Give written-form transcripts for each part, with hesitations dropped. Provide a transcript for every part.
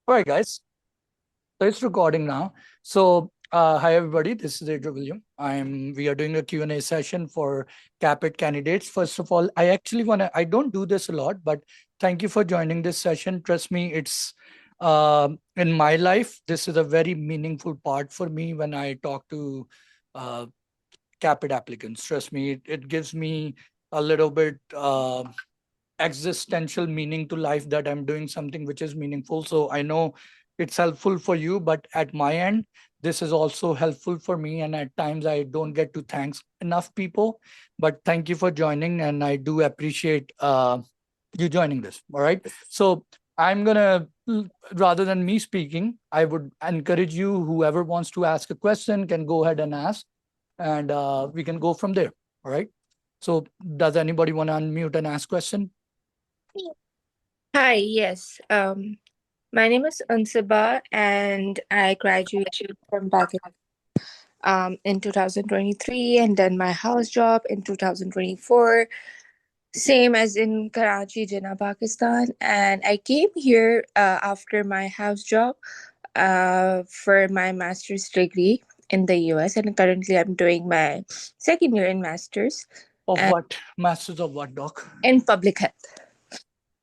All right, guys. So it's recording now. So hi everybody. This is Adriel William. We are doing a Q&A session for Caapid candidates. First of all, I don't do this a lot, but thank you for joining this session. Trust me, it's in my life. This is a very meaningful part for me when I talk to uh, Caapid applicants. Trust me, it gives me a little bit existential meaning to life that I'm doing something which is meaningful. So I know it's helpful for you, but at my end, this is also helpful for me. And at times I don't get to thank enough people, but thank you for joining. And I do appreciate you joining this. All right. So I'm going to, rather than me speaking, I would encourage you, whoever wants to ask a question can go ahead and ask, and we can go from there. All right. So does anybody want to unmute and ask question? Hi, yes. My name is Unsaba and I graduated from Pakistan in 2023 and done my house job in 2024, same as in Karachi, Jinnah, Pakistan. And I came here after my house job for my master's degree in the US, and currently I'm doing my second year in master's Of and what? Masters of what, doc? in public health.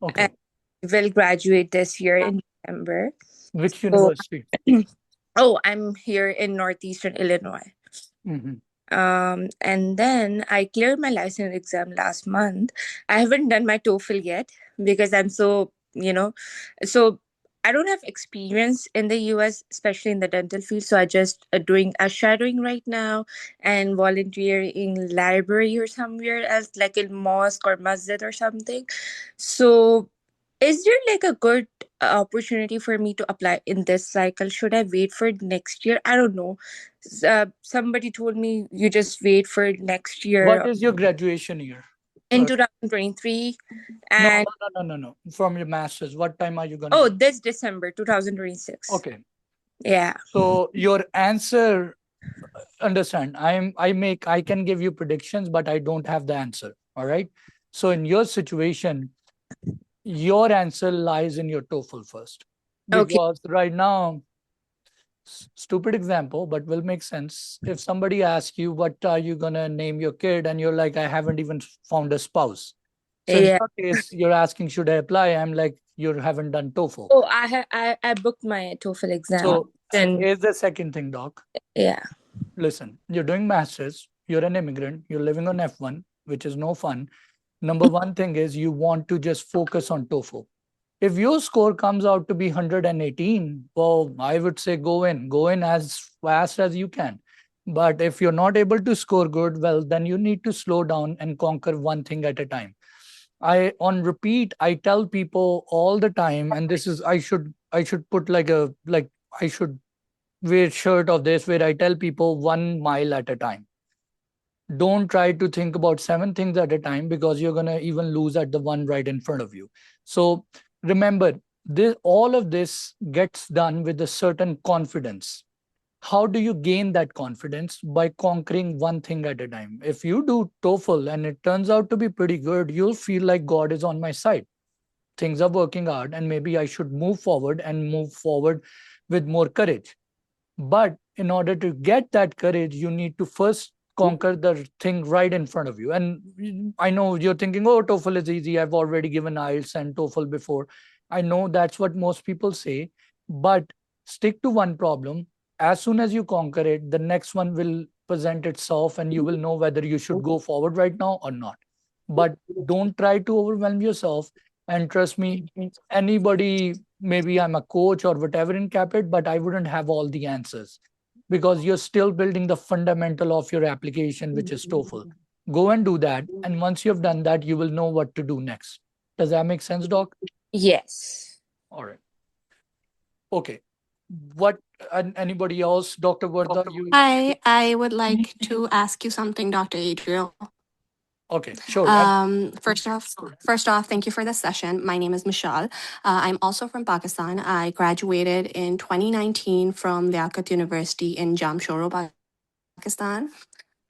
Okay. And will graduate this year in December. Which So university? oh, I'm here in Northeastern Illinois. Hmm. And then I cleared my license exam last month. I haven't done my TOEFL yet because I'm so I don't have experience in the US, especially in the dental field. So I just doing a shadowing right now and volunteering in library or somewhere else, like in mosque or masjid or something. So is there like a good opportunity for me to apply in this cycle? Should I wait for next year? I don't know. Somebody told me you just wait for next What year is your graduation year? in 2023. No, And no, no, no, no, no. From your masters, what time are you gonna oh, do? this December 2026. Okay. Yeah. So your answer, understand, I can give you predictions, but I don't have the answer. All right. So in your situation, your answer lies in your TOEFL first. Okay. Because right now, stupid example, but will make sense. If somebody asks you, what are you going to name your kid? And you're like, I haven't even found a spouse. So in Yeah. your case, you're asking, should I apply? I'm like, you haven't done TOEFL. Oh, I booked my TOEFL exam. So And here's the second thing, doc. yeah. Listen, you're doing masters, you're an immigrant, you're living on F1, which is no fun. Number one thing is you want to just focus on TOEFL. If your score comes out to be 118, well, I would say go in as fast as you can. But if you're not able to score good, well, then you need to slow down and conquer one thing at a time. On repeat, I tell people all the time, and this is, I should put I should wear shirt of this where I tell people 1 mile at a time. Don't try to think about 7 things at a time, because you're going to even lose at the one right in front of you. So remember, this all of this gets done with a certain confidence. How do you gain that confidence? By conquering one thing at a time. If you do TOEFL and it turns out to be pretty good, you'll feel like God is on my side. Things are working out, and maybe I should move forward with more courage. But in order to get that courage, you need to first conquer the thing right in front of you. And I know you're thinking, oh, TOEFL is easy. I've already given IELTS and TOEFL before. I know that's what most people say, but stick to one problem. As soon as you conquer it, the next one will present itself, and you will know whether you should go forward right now or not. But don't try to overwhelm yourself. And trust me, anybody, maybe I'm a coach or whatever in Capit, but I wouldn't have all the answers, because you're still building the fundamental of your application, which is TOEFL. Go and do that. And once you've done that, you will know what to do next. Does that make sense, Doc? Yes. All right. Okay. What, anybody else? Dr. Varda, you? Hi, I would like to ask you something, Dr. Adriel. Okay, sure. And First off, thank you for this session. My name is Michelle. I'm also from Pakistan. I graduated in 2019 from Liaquat University in Jamshoro, Pakistan.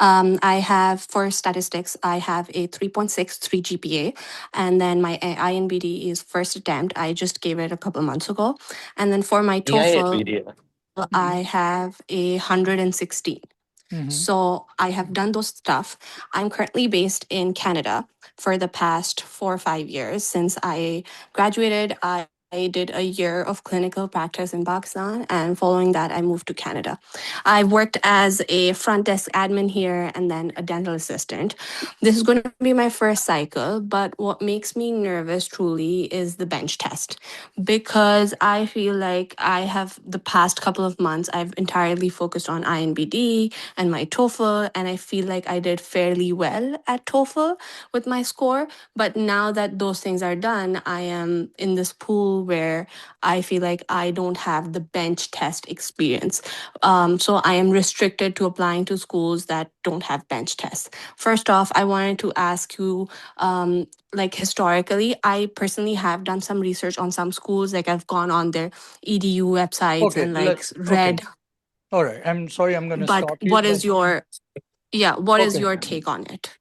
I have, for statistics, I have a 3.63 GPA, and then my INBD is first attempt. I just gave it a couple months ago. And then for my TOEFL, I have a 116. So I have done those stuff. I'm currently based in Canada for the past 4 or 5 years. Since I graduated, I did a year of clinical practice in Pakistan, and following that, I moved to Canada. I worked as a front desk admin here and then a dental assistant. This is going to be my first cycle, but what makes me nervous truly is the bench test, because I feel like I have the past couple of months, I've entirely focused on INBD and my TOEFL, and I feel like I did fairly well at TOEFL with my score. But now that those things are done, I am in this pool where I feel like I don't have the bench test experience. So I am restricted to applying to schools that don't have bench tests. First off, I wanted to ask you, like historically, I personally have done some research on some schools. Like I've gone on their EDU websites Okay, and like okay. read. All right. I'm sorry, I'm going to But stop you. what is your, yeah, what is Okay. your take on it?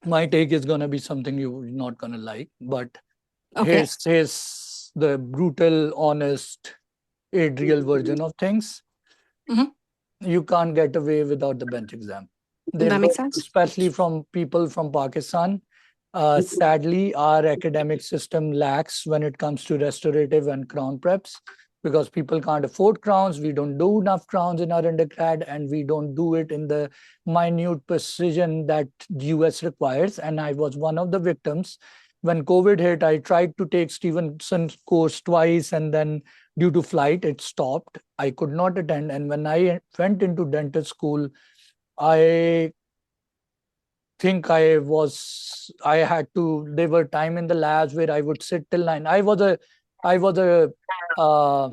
My take is going to be something you're not going to like, but Okay. here's the brutal, honest, Adriel version of things. Mhm. You can't get away without the bench exam. That makes sense. Especially from people from Pakistan. Sadly, our academic system lacks when it comes to restorative and crown preps, because people can't afford crowns. We don't do enough crowns in our undergrad, and we don't do it in the minute precision that US requires. And I was one of the victims. When COVID hit, I tried to take Stevenson's course twice, and then due to flight, it stopped. I could not attend. And when I went into dental school, I think I had to, there were time in the labs where I would sit till 9. I was a uh,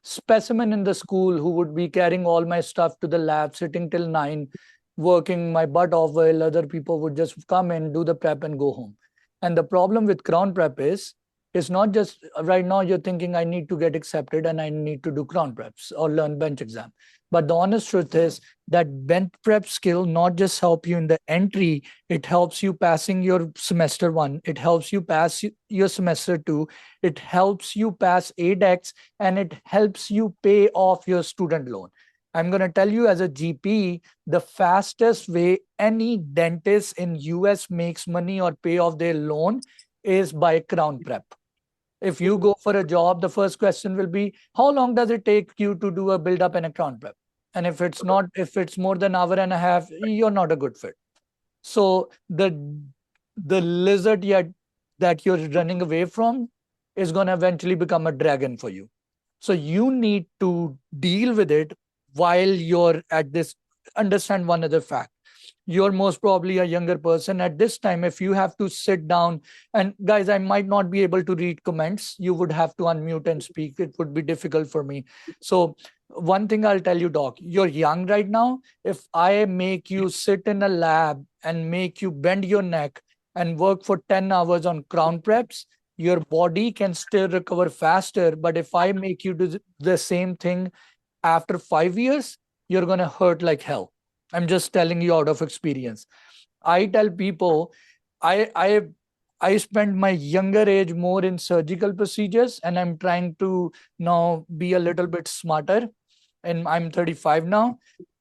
specimen in the school who would be carrying all my stuff to the lab, sitting till 9, working my butt off while other people would just come in, do the prep and go home. And the problem with crown prep is, it's not just right now you're thinking I need to get accepted and I need to do crown preps or learn bench exam. But the honest truth is that bench prep skill not just help you in the entry, it helps you passing your semester 1, it helps you pass your semester 2, it helps you pass ADEX, and it helps you pay off your student loan. I'm going to tell you as a GP, the fastest way any dentist in US makes money or pay off their loan is by crown prep. If you go for a job, the first question will be, how long does it take you to do a build up and a crown prep? And if it's more than an hour and a half, you're not a good fit. So the lizard that you're running away from is going to eventually become a dragon for you. So you need to deal with it while you're at this. Understand one other fact. You're most probably a younger person at this time. If you have to sit down, and guys, I might not be able to read comments. You would have to unmute and speak. It would be difficult for me. So one thing I'll tell you, Doc, you're young right now. If I make you sit in a lab and make you bend your neck and work for 10 hours on crown preps, your body can still recover faster. But if I make you do the same thing after 5 years, you're going to hurt like hell. I'm just telling you out of experience. I tell people, I spend my younger age more in surgical procedures, and I'm trying to now be a little bit smarter. And I'm 35 now,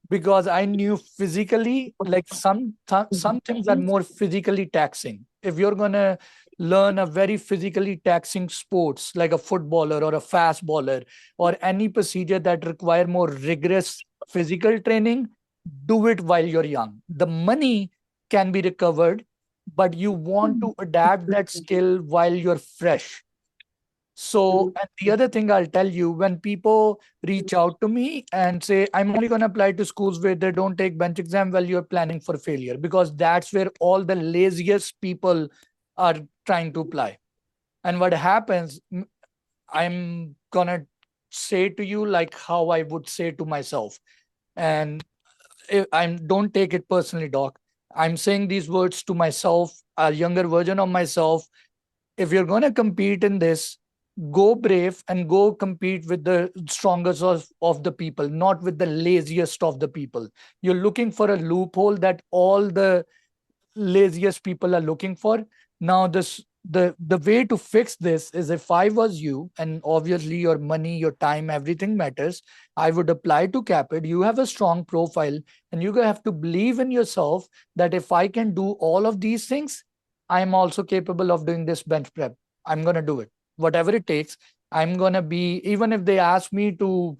because I knew physically, like some things are more physically taxing. If you're gonna learn a very physically taxing sports like a footballer or a fast bowler or any procedure that require more rigorous physical training, do it while you're young. The money can be recovered, but you want to adapt that skill while you're fresh. So, and the other thing I'll tell you, when people reach out to me and say, I'm only going to apply to schools where they don't take bench exam, well, you're planning for failure, because that's where all the laziest people are trying to apply. And what happens, I'm going to say to you like how I would say to myself. And don't take it personally, Doc. I'm saying these words to myself, a younger version of myself. If you're going to compete in this, go brave and go compete with the strongest of the people, not with the laziest of the people. You're looking for a loophole that all the laziest people are looking for. Now, the way to fix this is, if I was you, and obviously your money, your time, everything matters, I would apply to Caapid. You have a strong profile, and you have to believe in yourself that if I can do all of these things, I'm also capable of doing this bench prep. I'm going to do it. Whatever it takes, I'm going to be, even if they ask me to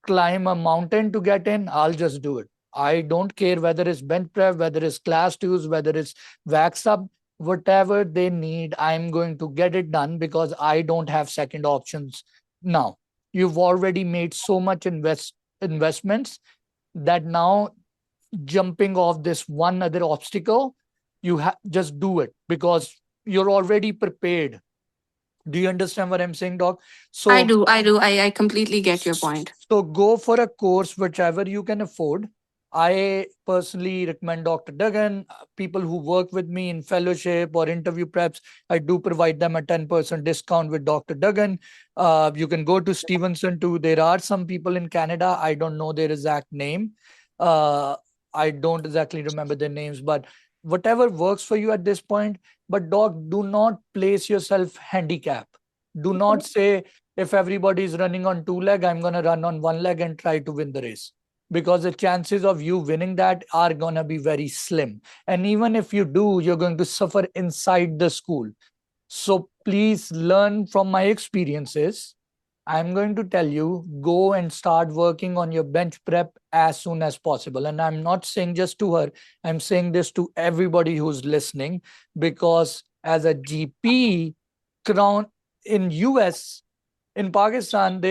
climb a mountain to get in, I'll just do it. I don't care whether it's bench prep, whether it's class twos, whether it's wax up, whatever they need, I'm going to get it done because I don't have second options now. You've already made so much investments that now jumping off this one other obstacle, you just do it because you're already prepared. Do you understand what I'm saying, Doc? So I do. I completely get your point. So go for a course, whichever you can afford. I personally recommend Dr. Duggan. People who work with me in fellowship or interview preps, I do provide them a 10% discount with Dr. Duggan. You can go to Stevenson too. There are some people in Canada. I don't know their exact name. I don't exactly remember their names, but whatever works for you at this point. But Doc, do not place yourself handicap. Do not say, if everybody is running on two leg, I'm going to run on one leg and try to win the race, because the chances of you winning that are going to be very slim. And even if you do, you're going to suffer inside the school. So please learn from my experiences. I'm going to tell you, go and start working on your bench prep as soon as possible. And I'm not saying just to her, I'm saying this to everybody who's listening, because as a GP, crown in US, in Pakistan,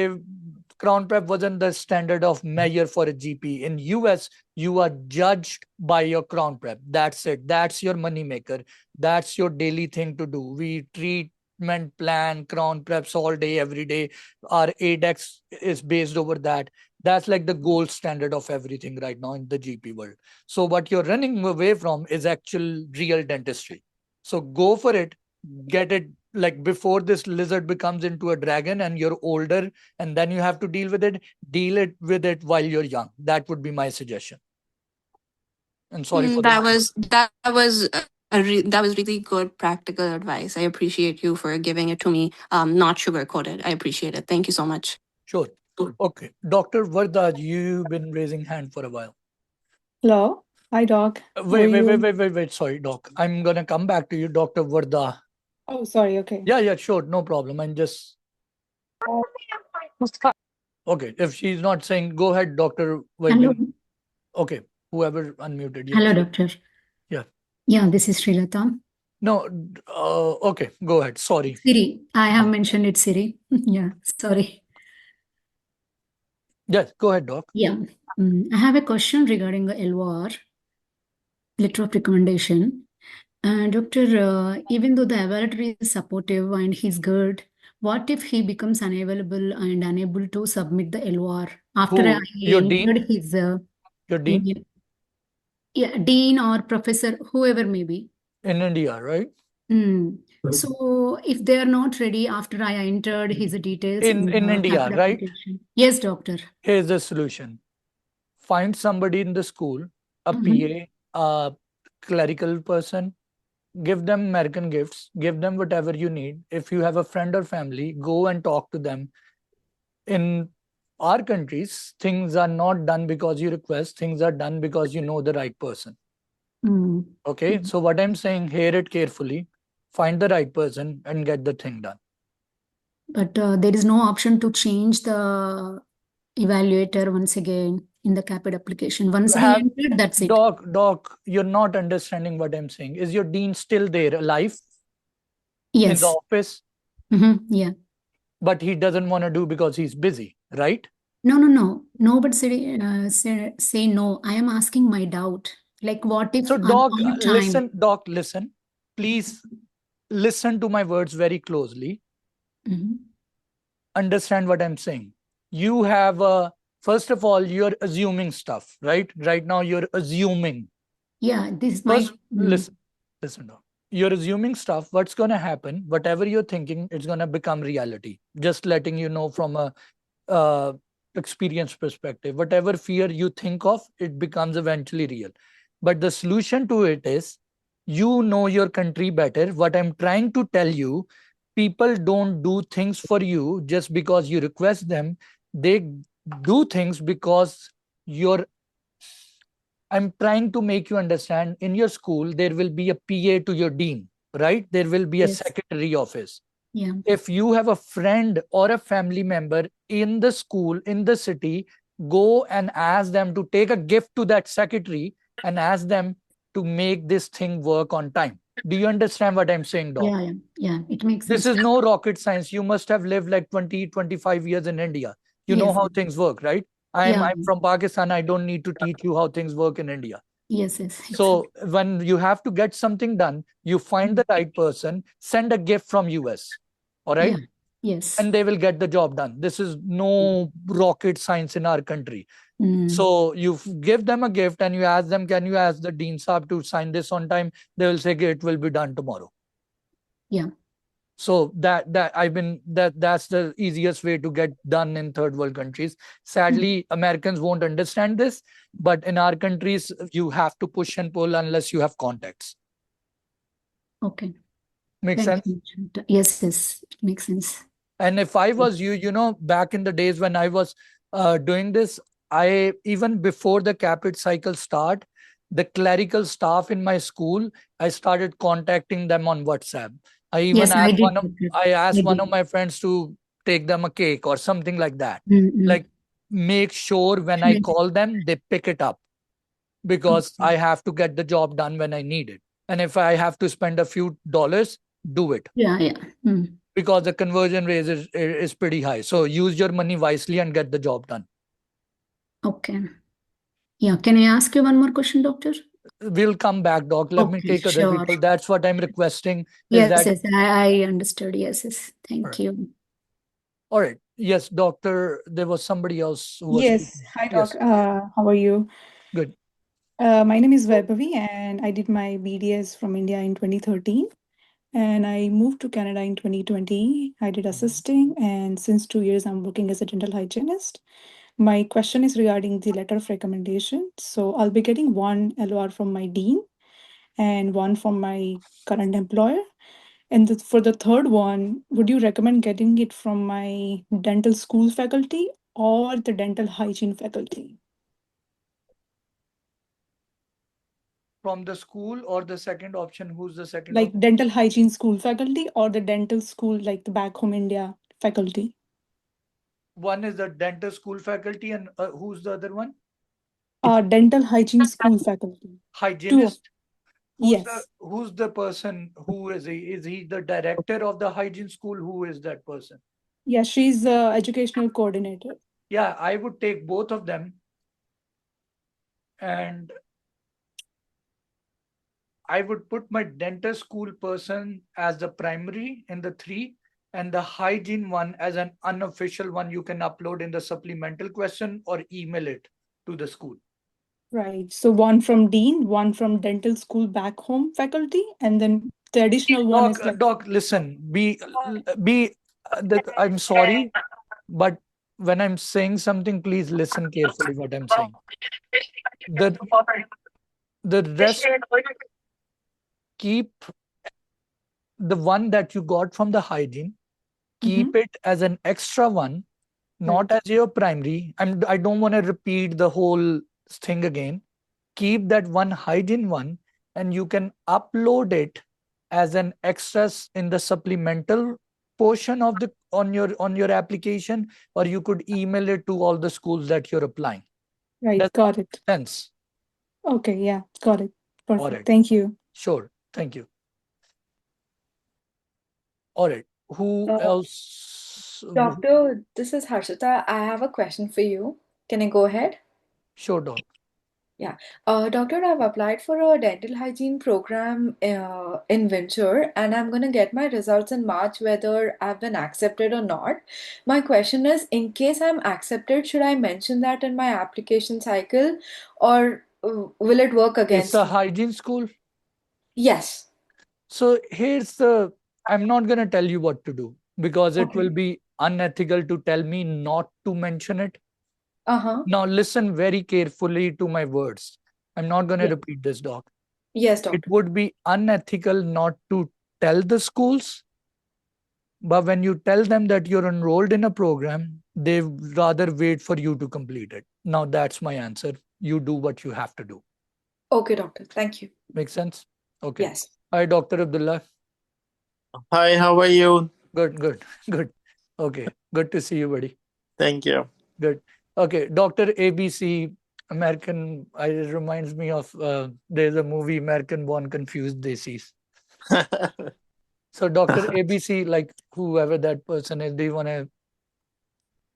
crown prep wasn't the standard of measure for a GP. In US, you are judged by your crown prep. That's it. That's your money maker. That's your daily thing to do. We treatment plan, crown preps all day, every day. Our ADEX is based over that. That's like the gold standard of everything right now in the GP world. So what you're running away from is actual real dentistry. So go for it. Get it, like before this lizard becomes into a dragon and you're older and then you have to deal with it while you're young. That would be my suggestion. And sorry for that was that was really good practical advice. I appreciate you for giving it to me, not sugar coated. I appreciate it. Thank you so much. Sure. Okay, Dr. Varda, you've been raising hand for a while. Hello. Hi, Doc. Wait. Sorry, Doc. I'm gonna come back to you, Dr. Varda. Oh, sorry. Okay. Yeah, sure. No problem. I'm just... Okay, if she's not saying, go ahead, Dr. Hello. Okay, whoever unmuted. Hello, doctor. Yeah. Yeah, this is Srilata. No, okay, go ahead. Sorry. Siri. I have mentioned it, Siri. Yeah, sorry. Yes, go ahead, Doc. Yeah. I have a question regarding the LOR, letter of recommendation. Doctor, even though the evaluator is supportive and he's good, what if he becomes unavailable and unable to submit the LOR after Who? Your dean? entered his Your dean? Yeah, dean or professor, whoever may be. In India, right? So if they are not ready after I entered his details In the India, Caapid right? application. Yes, doctor. Here's the solution. Find somebody in the school, a PA, a clerical person, give them American gifts, give them whatever you need. If you have a friend or family, go and talk to them. In our countries, things are not done because you request, things are done because you know the right person. Okay, so what I'm saying, hear it carefully, find the right person and get the thing done. But there is no option to change the evaluator once again in the Caapid application. Once we entered, that's it. Doc, you're not understanding what I'm saying. Is your dean still there, alive? Yes. In the office? Yeah. But he doesn't want to do because he's busy, right? No. Nobody say no. I am asking my doubt. Like, what if... So, Doc, listen. Please listen to my words very closely. Understand what I'm saying. You have first of all, you're assuming stuff, right? Right now, you're assuming. Yeah, this is first, my... Listen, Doc. you're assuming stuff. What's going to happen? Whatever you're thinking, it's going to become reality. Just letting you know from a experience perspective. Whatever fear you think of, it becomes eventually real. But the solution to it is, you know your country better. What I'm trying to tell you, people don't do things for you just because you request them. They do things because you're I'm trying to make you understand, in your school, there will be a PA to your dean, right? There will be a Yes. secretary office. Yeah. If you have a friend or a family member in the school, in the city, go and ask them to take a gift to that secretary and ask them to make this thing work on time. Do you understand what I'm saying, Doc? Yeah. Yeah. It makes This sense. is no rocket science. You must have lived like 20, 25 years in India. You know Yes. how things work, right? I'm Yeah. from Pakistan. I don't need to teach you how things work in India. Yes. Yes. So when you have to get something done, you find the right person, send a gift from US. All right. Yeah. Yes. And they will get the job done. This is no rocket science in our country. Mm. So you give them a gift and you ask them, can you ask the Dean Saab to sign this on time? They will say, okay, it will be done tomorrow. Yeah. So that's the easiest way to get done in third world countries. Sadly, Americans won't understand this, but in our countries, you have to push and pull unless you have contacts. Okay. Makes Thank sense? you. Yes. Yes. It makes sense. And if I was you, back in the days when I was doing this, even before the Caapid cycle start, the clerical staff in my school, I started contacting them on WhatsApp. I even Yes, I asked did. I asked I one did. of my friends to take them a cake or something like that. Mm-mm. Like, make sure when I call them, they pick it up, because I have to get the job done when I need it. And if I have to spend a few dollars, do it, Yeah. Yeah. Mm. because the conversion rate is pretty high. So use your money wisely and get the job done. Okay. Yeah. Can I ask you one more question, doctor? We'll come back, Doc. Let me Okay, take other sure. people. That's what I'm requesting. Yes, Is that yes, I understood. Yes, yes. Thank you. all right? Yes, doctor. There was somebody else who was Yes. speaking. Hi, Yes, Doc. How are you? good. My name is Vaibhavi, and I did my BDS from India in 2013. And I moved to Canada in 2020. I did assisting, and since 2 years, I'm working as a dental hygienist. My question is regarding the letter of recommendation. So I'll be getting one LOR from my dean and one from my current employer. And for the third one, would you recommend getting it from my dental school faculty or the dental hygiene faculty? From the school, or the second option? Who's the second Like option? dental hygiene school faculty or the dental school, like the back home India faculty? One is the dental school faculty, and who's the other one? Dental hygiene school faculty. Hygienist. Yes. Who's the person? Who is he? Is he the director of the hygiene school? Who is that person? Yeah, she's the educational coordinator. Yeah, I would take both of them, and I would put my dental school person as the primary in the three, and the hygiene one as an unofficial one you can upload in the supplemental question or email it to the school. Right. So one from dean, one from dental school back home faculty, and then the additional one is like. Doc, listen, I'm sorry, but when I'm saying something, please listen carefully what I'm saying. The rest, keep the one that you got from the hygiene, keep it as an extra one, not as your primary. I don't want to repeat the whole thing again. Keep that one hygiene one, and you can upload it as an extras in the supplemental portion of the on your application, or you could email it to all the schools that you're applying. Right, Does got that it. make sense? Okay, yeah, got it. All Perfect. right. Thank you. Sure. Thank you. All right. Who else? Doctor, this is Harshita. I have a question for you. Can I go ahead? Sure, Doc. Yeah. Doctor, I've applied for a dental hygiene program in Venture, and I'm going to get my results in March, whether I've been accepted or not. My question is, in case I'm accepted, should I mention that in my application cycle, or will it work It's against a me? hygiene school. Yes. So I'm not going to tell you what to do because it will be unethical to tell me not to mention it. Now listen very carefully to my words. I'm not going to repeat this, doc. Yes, It doctor. would be unethical not to tell the schools, but when you tell them that you're enrolled in a program, they rather wait for you to complete it. Now that's my answer. You do what you have to do. Okay, doctor. Thank you. Make sense? Okay. Yes. Hi, Dr. Abdullah. Hi, how are you? Good, good, good. Okay, good to see you, buddy. Thank you. Good. Okay, Dr. ABC, American, it reminds me of there's a movie, American Born Confused Desis. So, Dr. ABC, like whoever that person is, do you want to?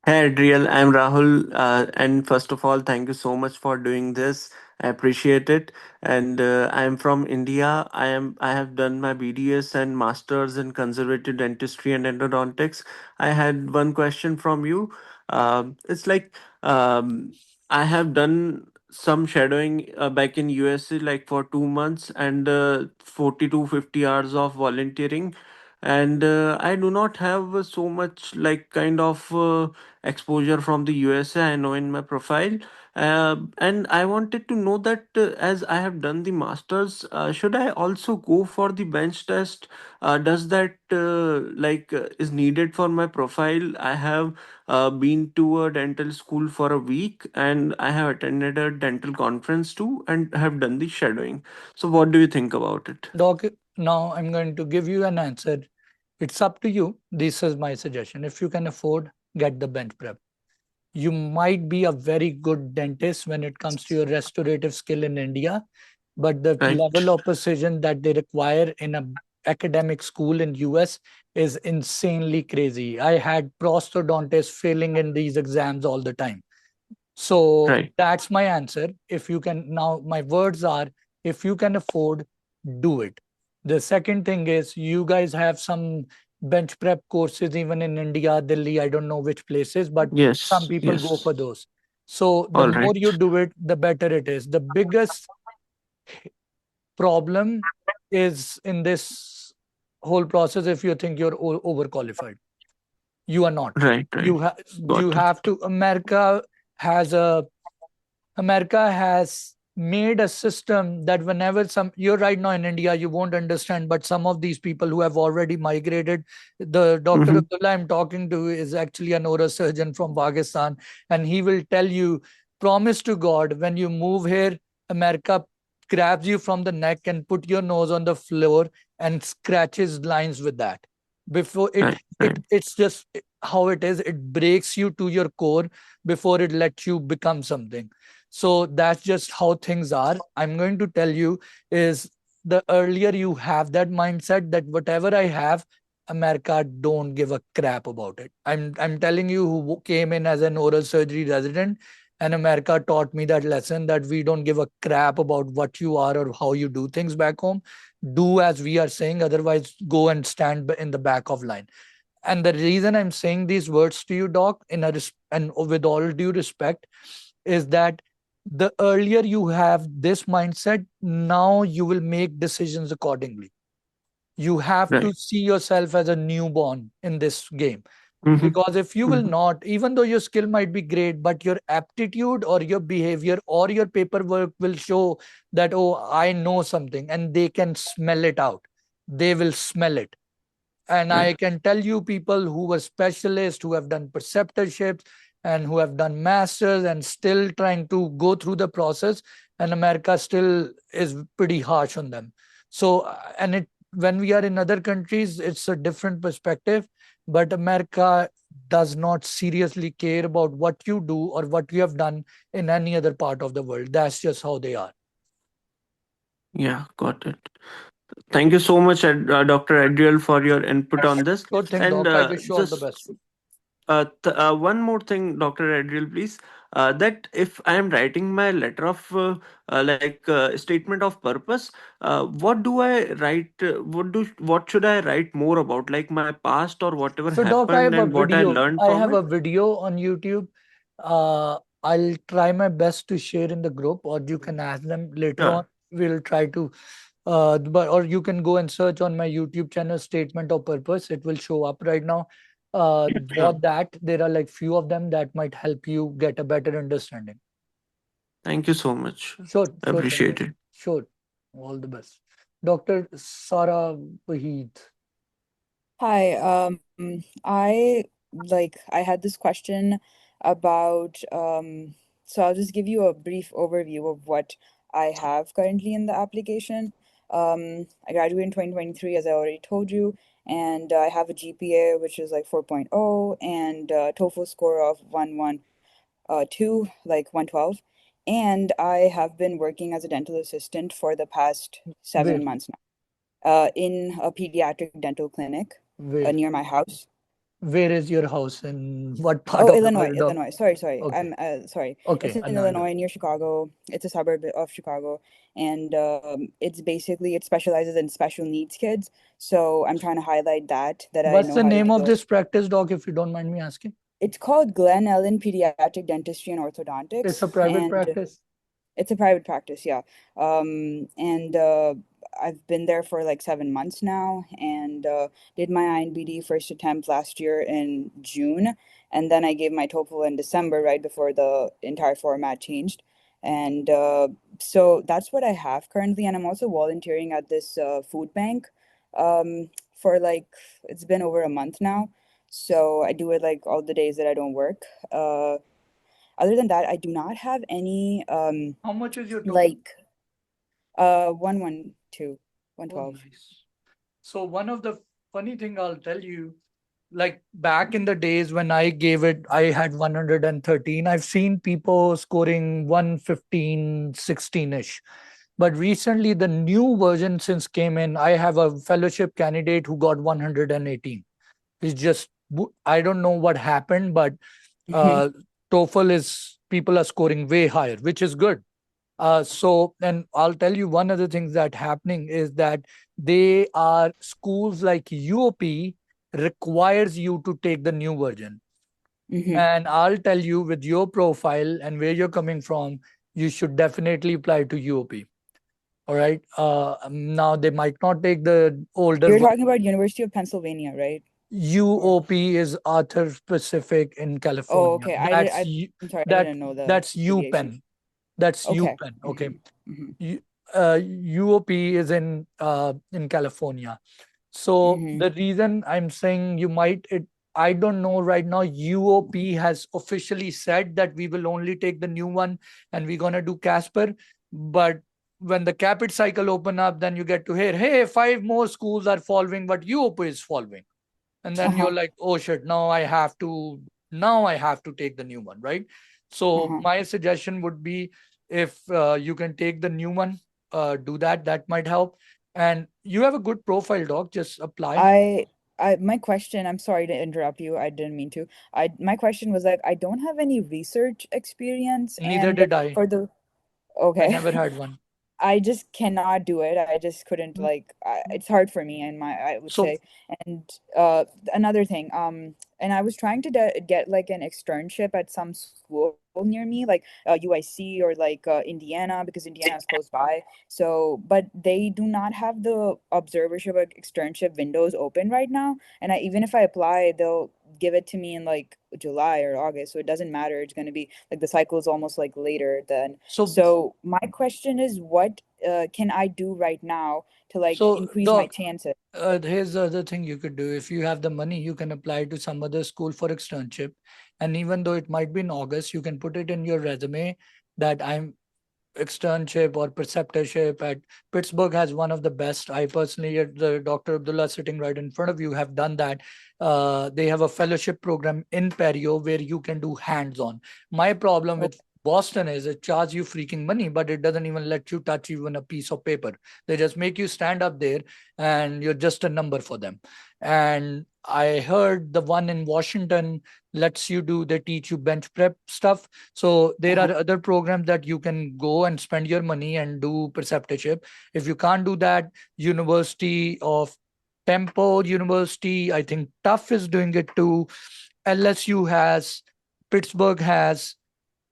Hey Adriel, I'm Rahul, and first of all, thank you so much for doing this. I appreciate it. And I'm from India. I have done my BDS and masters in conservative dentistry and endodontics. I had one question from you. It's like I have done some shadowing back in USC like for 2 months and 40 to 50 hours of volunteering. And I do not have so much like kind of exposure from the USA, I know in my profile. And I wanted to know that as I have done the masters, should I also go for the bench test? Does that is needed for my profile? I have been to a dental school for a week and I have attended a dental conference too and have done the shadowing. So, what do you think about it? Doc, now I'm going to give you an answer. It's up to you. This is my suggestion. If you can afford, get the bench prep. You might be a very good dentist when it comes to your restorative skill in India, but the Right. level of precision that they require in a academic school in US is insanely crazy. I had prosthodontists failing in these exams all the time. So Right. that's my answer. If you can, now my words are, if you can afford, do it. The second thing is, you guys have some bench prep courses even in India, Delhi, I don't know which places, but some Yes. people go Yes. for those. So the All more right. you do it, the better it is. The biggest problem is in this whole process, if you think you're overqualified, you are not. Right. Right. You Got it. have to. America has made a system that whenever you're right now in India, you won't understand, but some of these people who have already migrated, the Dr. Mm-hmm. Abdullah I'm talking to is actually a neurosurgeon from Pakistan, and he will tell you, promise to God, when you move here, America grabs you from the neck and put your nose on the floor and scratches lines with that. Before Right. Right. it's just how it is. It breaks you to your core before it lets you become something. So that's just how things are. I'm going to tell you is, the earlier you have that mindset that whatever I have, America don't give a crap about it. I'm telling you, who came in as an oral surgery resident, and America taught me that lesson, that we don't give a crap about what you are or how you do things back home. Do as we are saying, otherwise go and stand in the back of line. And the reason I'm saying these words to you, doc, and with all due respect, is that the earlier you have this mindset, now you will make decisions accordingly. You have to Right. see yourself as a newborn in this game. Mm-hmm. Because if you will not, even though your skill might be great, but your aptitude or your behavior or your paperwork will show that, oh, I know something, and they can smell it out. They will smell it. And Right. I can tell you, people who were specialists, who have done preceptorships and who have done masters and still trying to go through the process, and America still is pretty harsh on them. So, when we are in other countries, it's a different perspective, but America does not seriously care about what you do or what you have done in any other part of the world. That's just how they are. Yeah, got it. Thank you so much, Dr. Adriel, for your input on this. Good thing, And doc. I wish you all the best. one more thing, Dr. Adriel, please. That if I am writing my letter of statement of purpose, what do I write? What should I write more about? Like my past or whatever So, doc, I happened have a and what I video. learned I from have it? a video on YouTube. I'll try my best to share in the group, or you can ask them later Sure. on. We'll try to But or you can go and search on my YouTube channel, Statement of Purpose. It will show up right now. For Sure. that, there are like few of them that might help you get a better understanding. Thank you so much. Sure, sure, Appreciate Sanjay. it. Sure. All the best. Dr. Sara Wahid. Hi, I had this question about so I'll just give you a brief overview of what I have currently in the application. I graduated in 2023, as I already told you, and I have a GPA which is like 4.0 and a TOEFL score of 112, like 112. And I have been working as a dental assistant for the past Where? 7 months now, in a pediatric dental clinic Where? near my house. Where is your house? In what part Oh, of the Illinois, world? Illinois. Sorry. Okay. I'm sorry. Okay. It's I in know, I know. Illinois, near Chicago. It's a suburb of Chicago, and it's basically it specializes in special needs kids. So I'm trying to highlight that I What's know the how to name of deal. this practice, doc, if you don't mind me asking? It's called Glen Ellen Pediatric Dentistry and It's Orthodontics, a private and practice. it's a private practice, yeah. And I've been there for like 7 months now, and did my INBD first attempt last year in June, and then I gave my TOEFL in December, right before the entire format changed. And so that's what I have currently, and I'm also volunteering at this food bank for like it's been over a month now. So I do it like all the days that I don't work. Other than that, I do not have any How much is your TOEFL? like 112, Oh, 112. nice. So one of the funny thing I'll tell you, like back in the days when I gave it, I had 113. I've seen people scoring 115, 16-ish. But recently, the new version since came in, I have a fellowship candidate who got 118. It's just, I don't know what happened, but Mhm. TOEFL is, people are scoring way higher, which is good. And I'll tell you one other thing that happening is that they are schools like UOP requires you to take the new version. Mhm. And I'll tell you with your profile and where you're coming from, you should definitely apply to UOP. All right. Now they might not take the older You're one. talking about University of Pennsylvania, right? Or UOP is Arthur Pacific in oh, California. okay. I'm sorry, I That didn't know the that's abbreviation. UPenn. That's Okay. UPenn. Okay. Mhm. UOP is in California. So Mhm. the reason I'm saying you might it, I don't know right now. UOP has officially said that we will only take the new one and we're gonna do Casper. But when the Caapid cycle open up, then you get to hear, hey, 5 more schools are following what UOP is following. And then you're Uh-huh. like, oh shit, now I have to take the new one, right? So Uh-huh. my suggestion would be, if you can take the new one, do that. That might help. And you have a good profile, doc. Just apply. My question, I'm sorry to interrupt you. I didn't mean to. My question was like, I don't have any research experience, Neither and did I. for the I okay. never had one. I just cannot do it. I just couldn't Mm, like it's hard for me and I would So say. And another thing, and I was trying to get like an externship at some school near me, like UIC or like Indiana, because Indiana is close by. So, but they do not have the observership or externship windows open right now. And even if I apply, they'll give it to me in like July or August. So it doesn't matter. It's going to be like the cycle is almost like later then. so So my question is, what can I do right now to like so increase my doc, chances? here's the other thing you could do. If you have the money, you can apply to some other school for externship. And even though it might be in August, you can put it in your resume that I'm externship or preceptorship at Pittsburgh has one of the best. I personally, the Dr. Abdullah sitting right in front of you, have done that. They have a fellowship program in Perio where you can do hands-on. My problem Oh, with Boston is it charges you freaking money, but it doesn't even let you touch even a piece of paper. They just make you stand up there and you're just a number for them. And I heard the one in Washington lets you do, they teach you bench prep stuff. So there uh-huh. are other programs that you can go and spend your money and do preceptorship. If you can't do that, University of Temple University, I think Tough is doing it too. LSU has, Pittsburgh has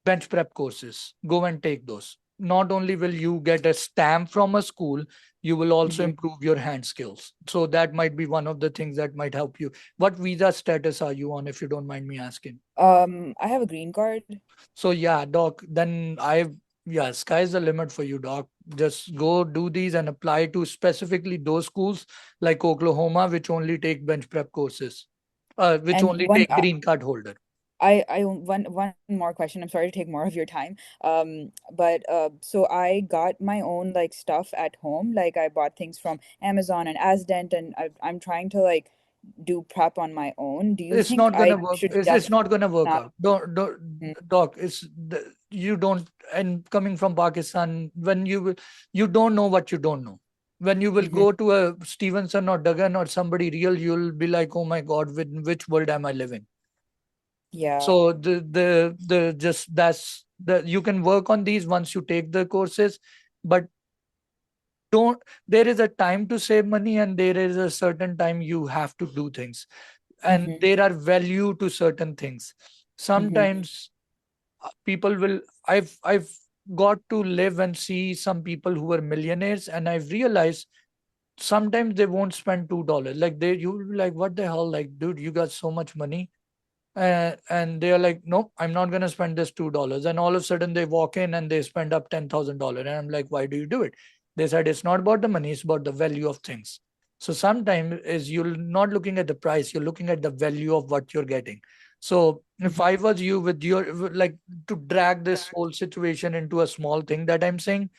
bench prep courses. Go and take those. not only will you get a stamp from a school, you will also improve your hand skills. So that might be one of the things that might help you. What visa status are you on, if you don't mind me asking? I have a green card. So yeah, doc, then yeah, sky's the limit for you, doc. Just go do these and apply to specifically those schools like Oklahoma, which only take bench prep courses, which And only one, take green card holder. one more question. I'm sorry to take more of your time. But so I got my own like stuff at home. Like I bought things from Amazon and Asdent, and I'm trying to like do prep on my own. Do you It's think not gonna I work. should It's not gonna work not? out. Doc. You don't. And coming from Pakistan, when you don't know what you don't know. When you will go to a Stevenson or Duggan or somebody real, you'll be like, oh my God, in which world am I living? Yeah. So you can work on these once you take the courses, but there is a time to save money and there is a certain time you have to do things, and there are value to certain things. Sometimes people will, I've got to live and see some people who are millionaires, and I've realized sometimes they won't spend $2. Like you will be like, what the hell? Like, dude, you got so much money. And they are like, nope, I'm not going to spend this $2. And all of a sudden they walk in and they spend up $10,000. And I'm like, why do you do it? They said, it's not about the money, it's about the value of things. So sometimes is you're not looking at the price, you're looking at the value of what you're getting. So if I was you, with your, like, to drag this whole situation into a small thing that I'm saying,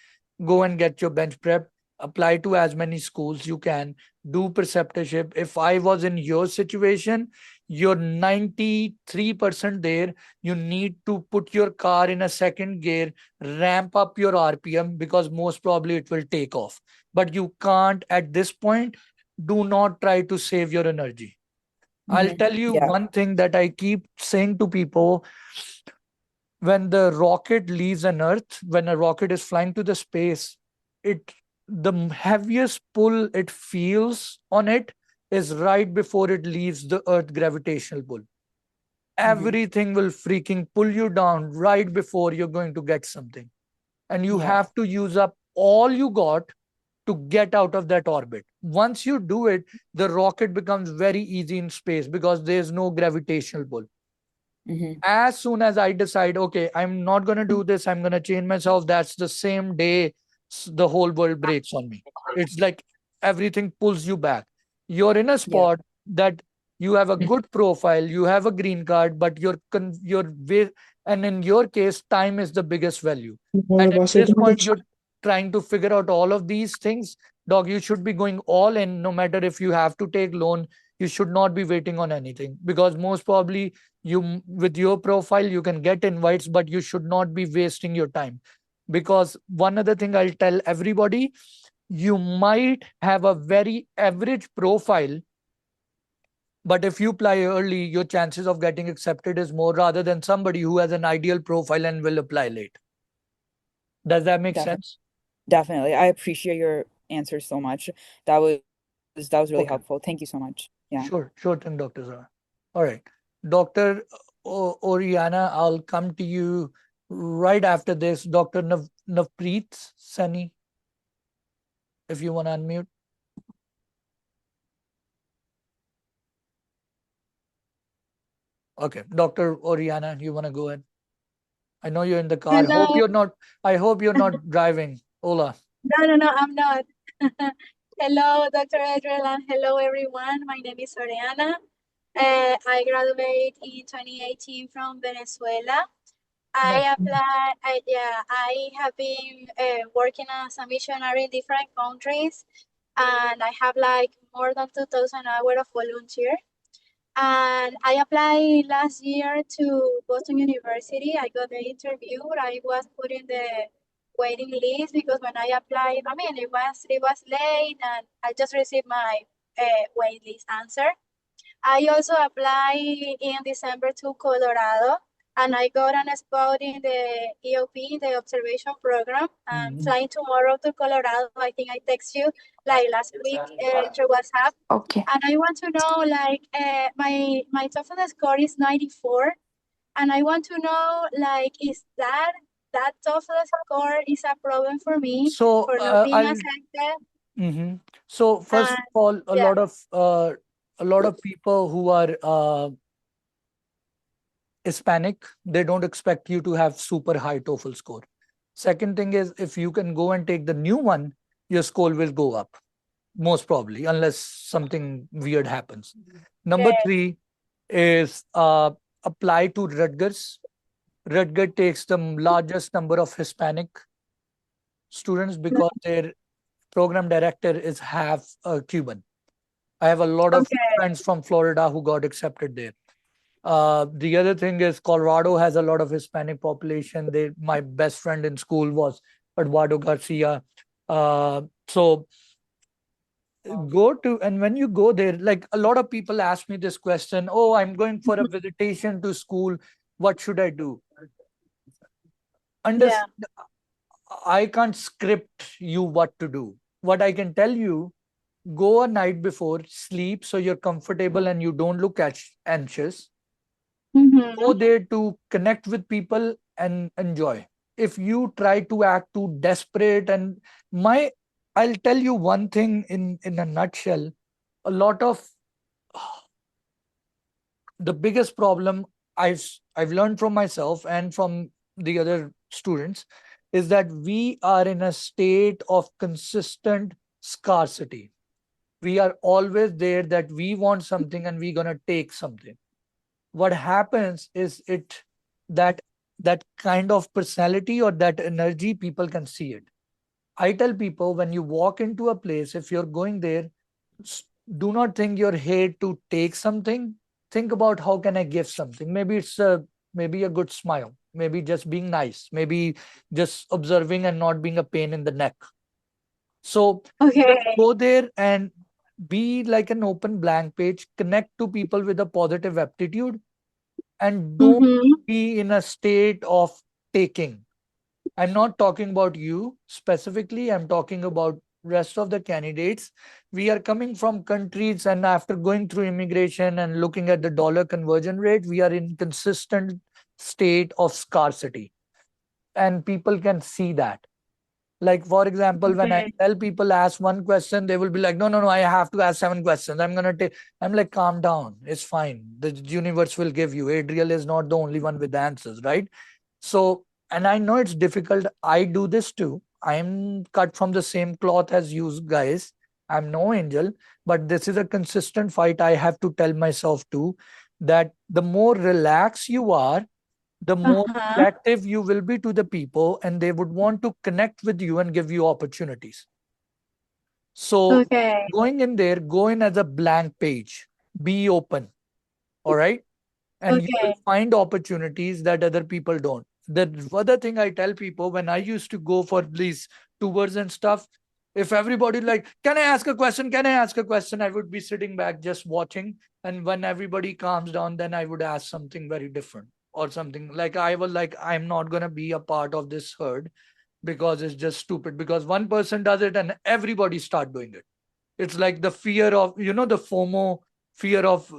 go and get your bench prep, apply to as many schools you can, do preceptorship. If I was in your situation, you're 93% there. You need to put your car in a second gear, ramp up your RPM, because most probably it will take off. But you can't at this point. Do not try to save your energy. I'll tell you one thing that I keep saying to people. When the rocket leaves an Earth, when a rocket is flying to the space, the heaviest pull it feels on it is right before it leaves the Earth gravitational pull. Everything will freaking pull you down right before you're going to get something. And you have to use up all you got to get out of that orbit. Once you do it, the rocket becomes very easy in space because there's no gravitational pull. As soon as I decide, okay, I'm not going to do this, I'm going to change myself, that's the same day the whole world breaks on me. It's like everything pulls you back. You're in a spot that you have a good profile, you have a green card, but and in your case, time is the biggest value. And at this point, you're trying to figure out all of these things. Dog, you should be going all in. No matter if you have to take loan, you should not be waiting on anything, because most probably with your profile you can get invites, but you should not be wasting your time. Because one other thing I'll tell everybody, you might have a very average profile, but if you apply early, your chances of getting accepted is more, rather than somebody who has an ideal profile and will apply late. Does that make sense? Definitely. I appreciate your answers so much. That was really helpful. Thank you so much. Yeah. Sure thing, Dr. Zara. All right. Dr. Oriana, I'll come to you right after this. Dr. Navpreet Sani, if you want to unmute. Okay. Dr. Oriana, you want to go ahead? I know you're in the car. I hope you're not driving. Hola. No, I'm not. Hello, Dr. Adriel, and hello, everyone. My name is Oriana. I graduated in 2018 from Venezuela. I have been working as a missionary in different countries, and I have like more than 2,000 hours of volunteer. And I applied last year to Boston University. I got the interview, but I was put in the waiting list because when I applied, it was late, and I just received my wait list answer. I also applied in December to Colorado, and I got an spot in the EOP, the observation program. I'm flying tomorrow to Colorado. I think I text you like last week through WhatsApp. Okay. And I want to know, like, my TOEFL score is 94, and I want to know, like, is that that TOEFL score is a problem for me So for not being I'll. accepted. Mhm. So first of And all, yeah, a lot of people who are Hispanic, they don't expect you to have super high TOEFL score. Second thing is, if you can go and take the new one, your score will go up, most probably, unless something weird happens. Number okay. three is apply to Rutgers. Rutgers takes the largest number of Hispanic students because their program director is half Cuban. I have a lot of Okay. friends from Florida who got accepted there. The other thing is Colorado has a lot of Hispanic population. My best friend in school was Eduardo Garcia. So go to, and when you go there, like a lot of people ask me this question, oh, I'm going for a visitation to school. What should I do? Yeah. I can't script you what to do. What I can tell you, go a night before, sleep so you're comfortable and you don't look anxious. Go there to connect with people and enjoy. If you try to act too desperate, I'll tell you one thing in a nutshell, a lot of the biggest problem I've learned from myself and from the other students is that we are in a state of consistent scarcity. We are always there that we want something and we're gonna take something. What happens is that that kind of personality or that energy, people can see it. I tell people, when you walk into a place, if you're going there, do not think you're here to take something. Think about how can I give something. Maybe a good smile, maybe just being nice, maybe just observing and not being a pain in the neck. So Okay. just go there and be like an open blank page, connect to people with a positive aptitude, and don't be in a state of taking. I'm not talking about you specifically, I'm talking about rest of the candidates. We are coming from countries, and after going through immigration and looking at the dollar conversion rate, we are in consistent state of scarcity, and people can see that. Like, for example, when I Okay. tell people ask one question, they will be like, no, no, no, I have to ask 7 questions. I'm like, calm down. It's fine. The universe will give you. Adriel is not the only one with the answers, right? So, and I know it's difficult. I do this too. I'm cut from the same cloth as you guys. I'm no angel, but this is a consistent fight I have to tell myself too, that the more relaxed you are, the more attractive you will be to the people, and they would want to connect with you and give you opportunities. So Okay. going in there, go in as a blank page, be open. All right. And you will Okay. find opportunities that other people don't. The other thing I tell people, when I used to go for these tours and stuff, if everybody like, can I ask a question? Can I ask a question? I would be sitting back just watching. And when everybody calms down, then I would ask something very different or something like I was like, I'm not going to be a part of this herd because it's just stupid, because one person does it and everybody start doing it. It's like the fear of, the FOMO, fear of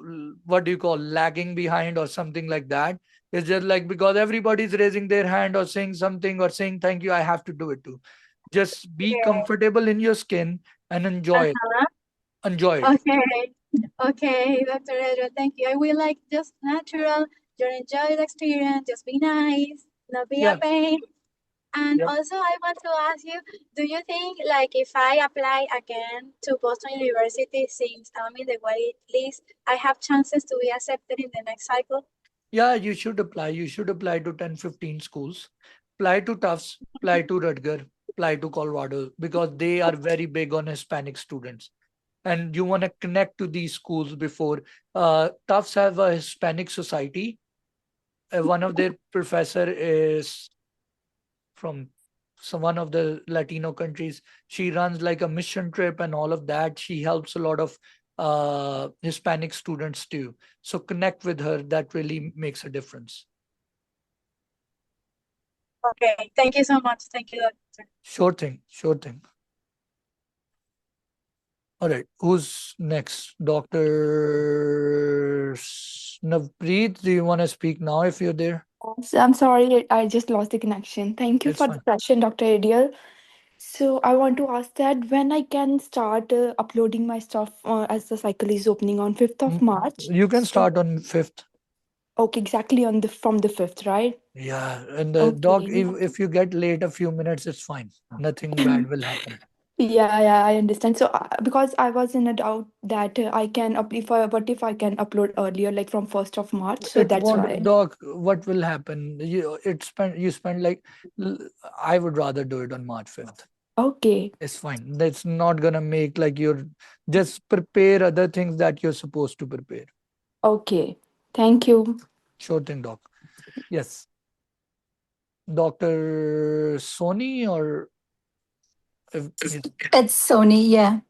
what do you call, lagging behind or something like that. It's just like, because everybody's raising their hand or saying something or saying thank you, I have to do it too. Just be comfortable in your skin and enjoy it. Enjoy it. Okay. Okay, Dr. Adriel, thank you. I will like just natural, just enjoy the experience, just be nice, not be a Yeah. pain. And Yep. also, I want to ask you, do you think, like, if I apply again to Boston University, since I'm in the wait list, I have chances to be accepted in the next cycle? Yeah, you should apply. You should apply to 10, 15 schools. Apply to Tufts, apply to Rutgers, apply to Colorado, because they are very big on Hispanic students. And you want to connect to these schools before. Tufts have a Hispanic society. One of their professor is from one of the Latino countries. She runs like a mission trip and all of that. She helps a lot of Hispanic students too. So connect with her. That really makes a difference. Okay, thank you so much. Thank you, Doctor. Sure thing. Sure thing. All right. Who's next? Dr. Navpreet, do you want to speak now if you're there? So I'm sorry, I just lost the connection. Thank you It's for the fine. session, Dr. Adriel. So I want to ask that when I can start uploading my stuff as the cycle is opening on 5th of March. You can So, start on 5th. okay, exactly on the from the 5th, right? Yeah, and the doc, Okay. if you get late a few minutes, it's fine. Nothing bad will happen. Yeah, I understand. So because I was in a doubt that I can what if I can upload earlier, like from 1st of March. So It that's won't, why. doc. What will happen? You spend like I would rather do it on March 5th. Okay. It's fine. That's not gonna make like you're just prepare other things that you're supposed to prepare. Okay. Thank you. Sure thing, doc. Yes. Dr. Sony or yes. It's Sony, yeah.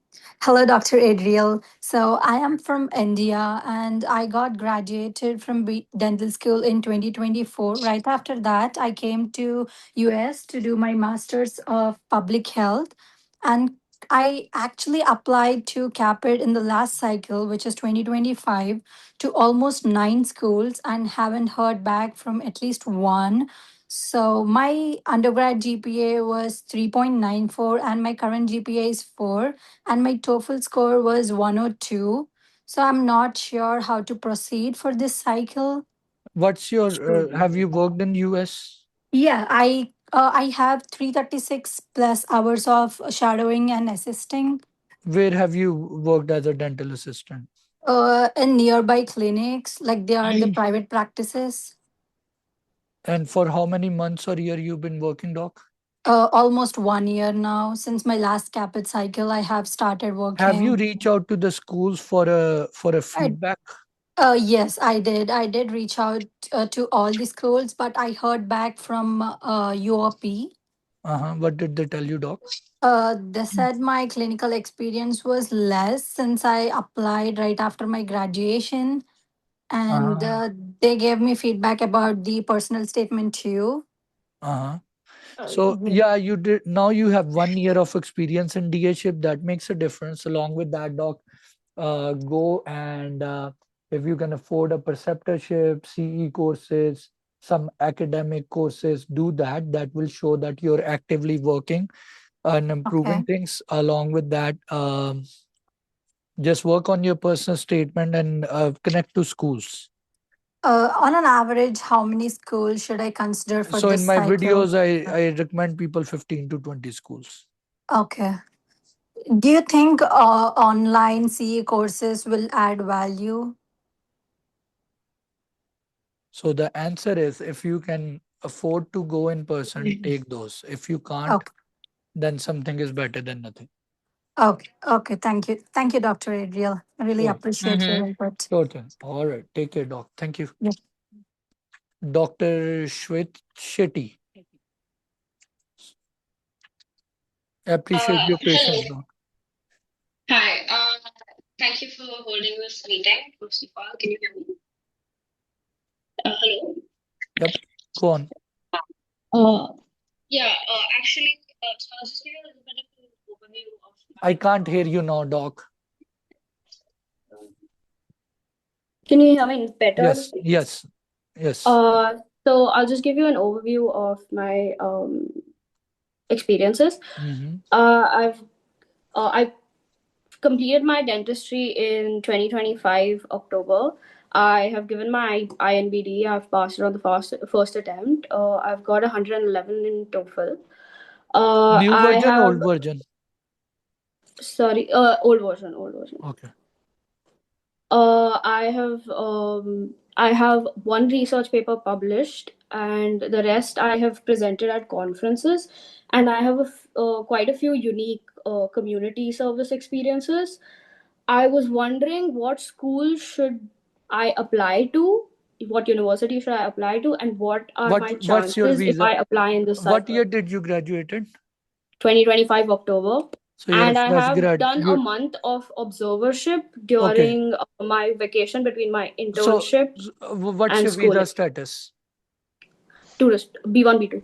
Hello, Dr. Adriel. So I am from India and I got graduated from dental school in 2024. Right after that, I came to US to do my master's of public health. And I actually applied to Caapid in the last cycle, which is 2025, to almost 9 schools and haven't heard back from at least one. So my undergrad GPA was 3.94 and my current GPA is 4 and my TOEFL score was 102. So I'm not sure how to proceed for this cycle. What's your have you worked in US? Yeah, I have 336 plus hours of shadowing and assisting Where have you worked as a dental assistant? in nearby clinics, like they are the private practices. And for how many months or year you've been working, doc? Almost 1 year now. Since my last Capit cycle, I have started Have you working. reached out to the schools for a I, feedback? yes, I did. I did reach out to all the schools, but I heard back from UOP. What did they tell you, doc? They said my clinical experience was less since I applied right after my graduation, and they gave me feedback about the personal statement too. So yeah, you did. Now you have 1 year of experience in DA-ship. That makes a difference. Along with that, doc, go and if you can afford a preceptorship, CE courses, some academic courses, do that. That will show that you're actively working and improving Okay. things. Along with that, just work on your personal statement and connect to schools. On an average, how many schools should I consider for So in this my cycle? videos, I recommend people 15 to 20 schools. Okay. Do you think online CE courses will add value? So the answer is if you can afford to go in person, take those. If you can't, Okay. then something is better than nothing. Okay. Okay. Thank you. Thank you, Dr. Adriel. I really Sure. appreciate your input. Sure thing. All right. Take care, doc. Thank you. Yeah. Dr. Shwet Shetty. Appreciate your patience, Hello. doc. Hi. Thank you for holding this meeting. First of all, can you hear me? Hello. Yep. Go on. Yeah. Actually, so I'll just give you a little bit of an overview of. I can't hear you now, doc. Can you hear me better? Yes. Yes. Yes. So I'll just give you an overview of my experiences. I've completed my dentistry in 2025 October. I have given my INBD. I've passed it on the first attempt. I've got 111 in TOEFL. New I version, have old version? sorry, old version. Okay. I have one research paper published, and the rest I have presented at conferences, and I have quite a few unique community service experiences. I was wondering what school should I apply to, what university should I apply to, and what are my What's your chances if visa? I apply in this What cycle? year did you graduated? 2025 October. So you're a And I fresh have grad. done a month of observership during my vacation between my So internship what's and your visa schooling. status? Tourist, B1, B2.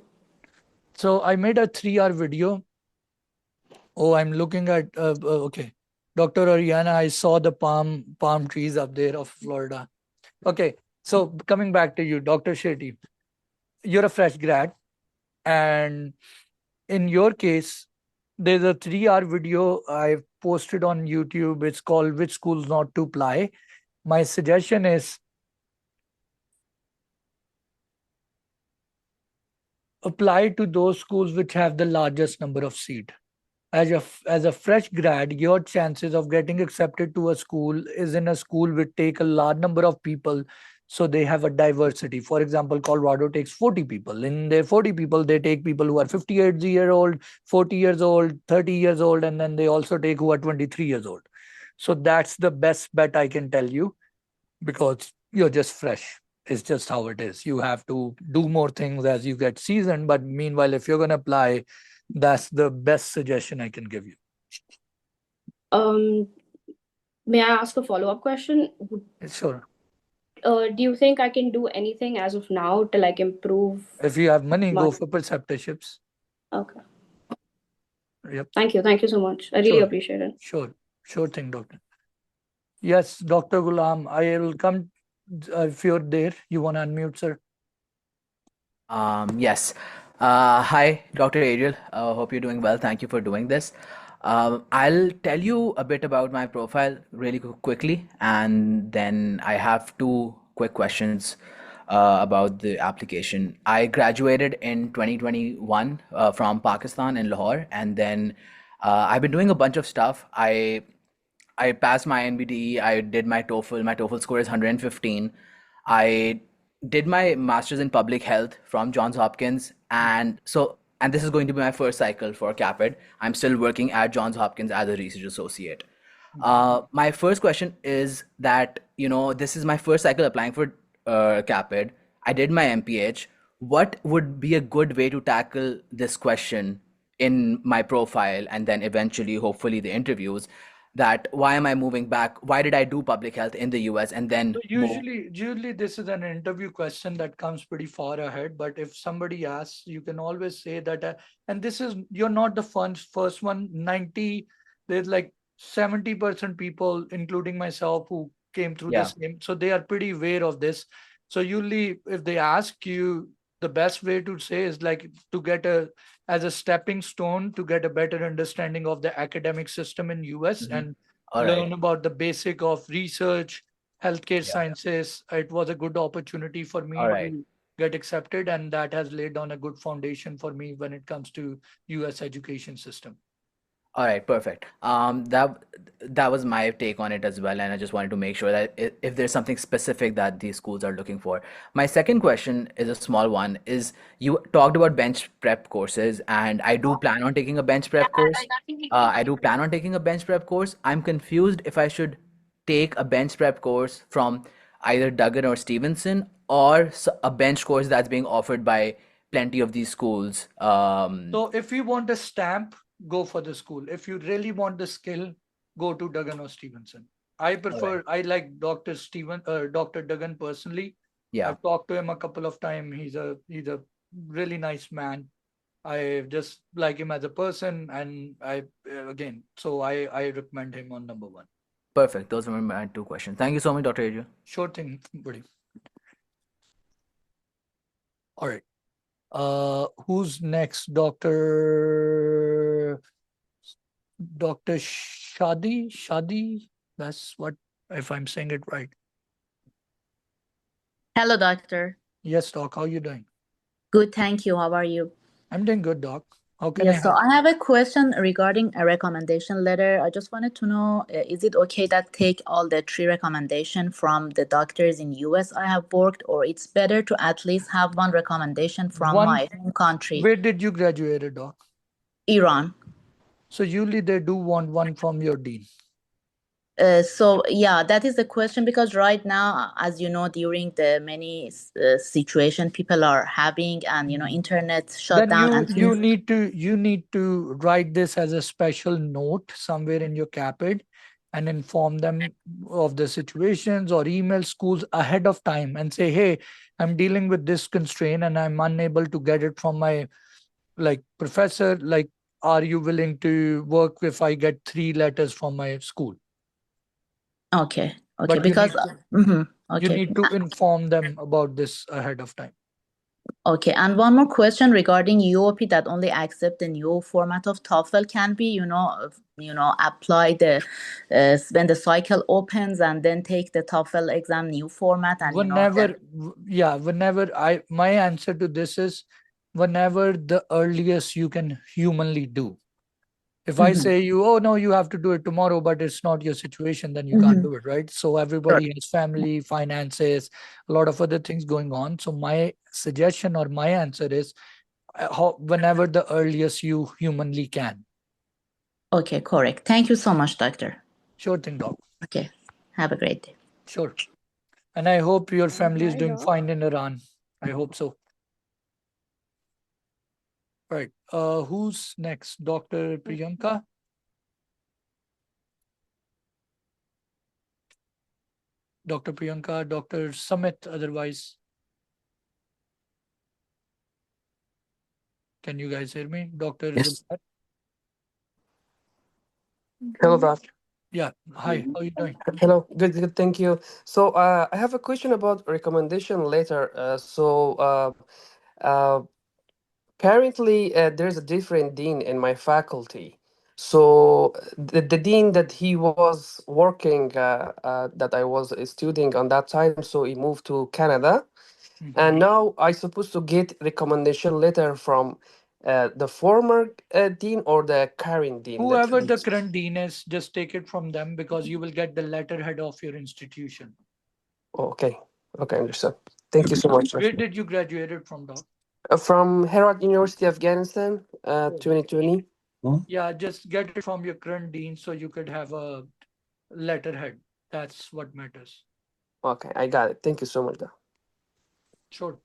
So I made a 3-hour video. Oh, I'm looking at okay. Dr. Ariana, I saw the palm trees up there of Florida. Okay. So coming back to you, Dr. Shetty. you're a fresh grad, and in your case, there's a 3-hour video I've posted on YouTube. It's called Which Schools Not to Apply. My suggestion is apply to those schools which have the largest number of seats. As a fresh grad, your chances of getting accepted to a school is in a school which take a large number of people, so they have a diversity. For example, Colorado takes 40 people. In their 40 people, they take people who are 58-year-old, 40 years old, 30 years old, and then they also take who are 23 years old. So that's the best bet I can tell you, because you're just fresh. It's just how it is. You have to do more things as you get seasoned. But meanwhile, if you're going to apply, that's the best suggestion I can give you. May I ask a follow-up question? Sure. Do you think I can do anything as of now to like improve? If you have money, my... go for preceptorships. Okay. Yep. Thank you. Thank you so much. I really appreciate it. Sure thing, doctor. Yes, Dr. Ghulam, I will come if you're there. You want to unmute, sir? Yes. Hi, Dr. Adriel. Hope you're doing well. Thank you for doing this. I'll tell you a bit about my profile really quickly, and then I have 2 quick questions about the application. I graduated in 2021 from Pakistan in Lahore, and then I've been doing a bunch of stuff. I passed my NBD. I did my TOEFL. My TOEFL score is 115. I did my master's in public health from Johns Hopkins, and this is going to be my first cycle for Caapid. I'm still working at Johns Hopkins as a research associate. My first question is that, this is my first cycle applying for Caapid. I did my MPH. What would be a good way to tackle this question in my profile, and then eventually, hopefully, the interviews? That why am I moving back? Why did I do public health in the US and then usually this is an interview question that comes pretty far ahead. But if somebody asks, you can always say that, and this is, you're not the first one. There's like 70% people, including myself, who came through the same. So they are pretty aware of this. So usually if they ask you, the best way to say is like to get as a stepping stone to get a better understanding of the academic system in US and learn about the basic of research, healthcare sciences. It was a good opportunity for me to get accepted, and that has laid down a good foundation for me when it comes to US education system. All right, perfect. That was my take on it as well, and I just wanted to make sure that if there's something specific that these schools are looking for. My second question is a small one. Is you talked about bench prep courses, and I do plan on taking a bench prep course. I'm confused if I should take a bench prep course from either Duggan or Stevenson, or a bench course that's being offered by plenty of these schools. So if you want a stamp, go for the school. If you really want the skill, go to Duggan or Stevenson. I like Dr. Duggan personally. I've talked to him a couple of times. He's a really nice man. I just like him as a person, and I recommend him on number 1. Perfect. Those were my 2 questions. Thank you so much, Dr. Adriel. Sure thing, buddy. All right. Who's next? Dr. Shadi? That's what, if I'm saying it right. Hello, doctor. Yes, doc. How are you doing? Good, thank you. How are you? I'm doing good, doc. How can I help? So I have a question regarding a recommendation letter. I just wanted to know, is it okay that take all the 3 recommendations from the doctors in US I have worked, or it's better to at least have 1 recommendation from my home country? Where did you graduate, doc? Iran. So usually they do want 1 from your dean. So yeah, that is the question, because right now, as you know, during the many situation people are having, and internet shut down, and you need to write this as a special note somewhere in your Caapid and inform them of the situations, or email schools ahead of time and say, hey, I'm dealing with this constraint and I'm unable to get it from my professor. Are you willing to work if I get 3 letters from my school? Okay. But because you need to inform them about this ahead of time. Okay, and one more question regarding UOP that only accept the new format of TOEFL. Can be, apply the when the cycle opens and then take the TOEFL exam new format and My answer to this is whenever the earliest you can humanly do. If I say you, oh no, you have to do it tomorrow, but it's not your situation, then you can't do it, right? So everybody has family, finances, a lot of other things going on. So my suggestion or my answer is whenever the earliest you humanly can. Okay, correct. Thank you so much, doctor. Sure thing, doc. Okay, have a great day. Sure. And I hope your family is doing fine in Iran. I hope so. Right. Who's next? Dr. Priyanka? Dr. Priyanka, Dr. Sumit, otherwise. Can you guys hear me? Dr. Yes. Zubair? Hello, doctor. Yeah. Hi. How are you doing? Hello. Good. Thank you. So I have a question about recommendation letter. Currently, there's a different dean in my faculty. So the dean that he was working, that I was studying on that time, so he moved to Canada. And now I supposed to get recommendation letter from the former dean or the current dean. Whoever the current dean is, just take it from them because you will get the letterhead of your institution. Okay, understand. Thank you so much. Where did you graduate from, Doc? From Herat University, Afghanistan, 2020. Yeah, just get it from your current dean so you could have a letterhead. That's what matters. Okay, I got it. Thank you so much, Doc. Sure.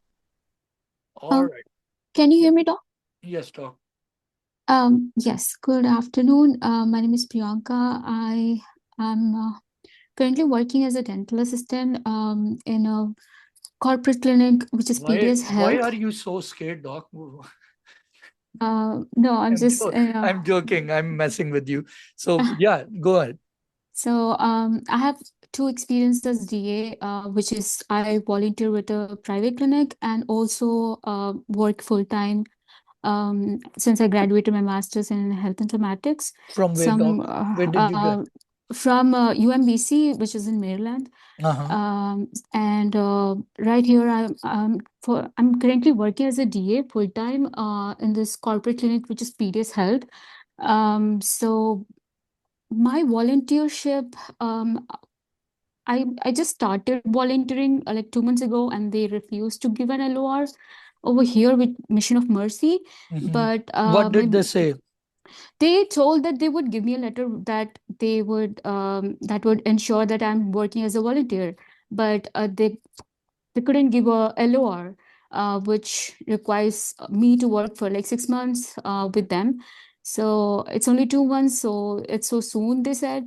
All right. Can you hear me, Doc? Yes, Doc. Yes, good afternoon. My name is Priyanka. I am currently working as a dental assistant in a corporate clinic, which is PDS Health. Why are you so scared, Doc? No, I'm joking. I'm messing with you. So yeah, go ahead. So I have two experiences as DA, which is I volunteer with a private clinic and also work full time since I graduated my master's in health informatics. From where, Doc? Where did you get? From UMBC, which is in Maryland. And right here, I'm currently working as a DA full time in this corporate clinic, which is PDS Health. So my volunteership, I just started volunteering like 2 months ago, and they refused to give an LOR over here with Mission of Mercy. But what did they say? They told that they would give me a letter that they would that would ensure that I'm working as a volunteer, but they couldn't give a LOR, which requires me to work for like 6 months with them. So it's only 2 months, so it's so soon, they said.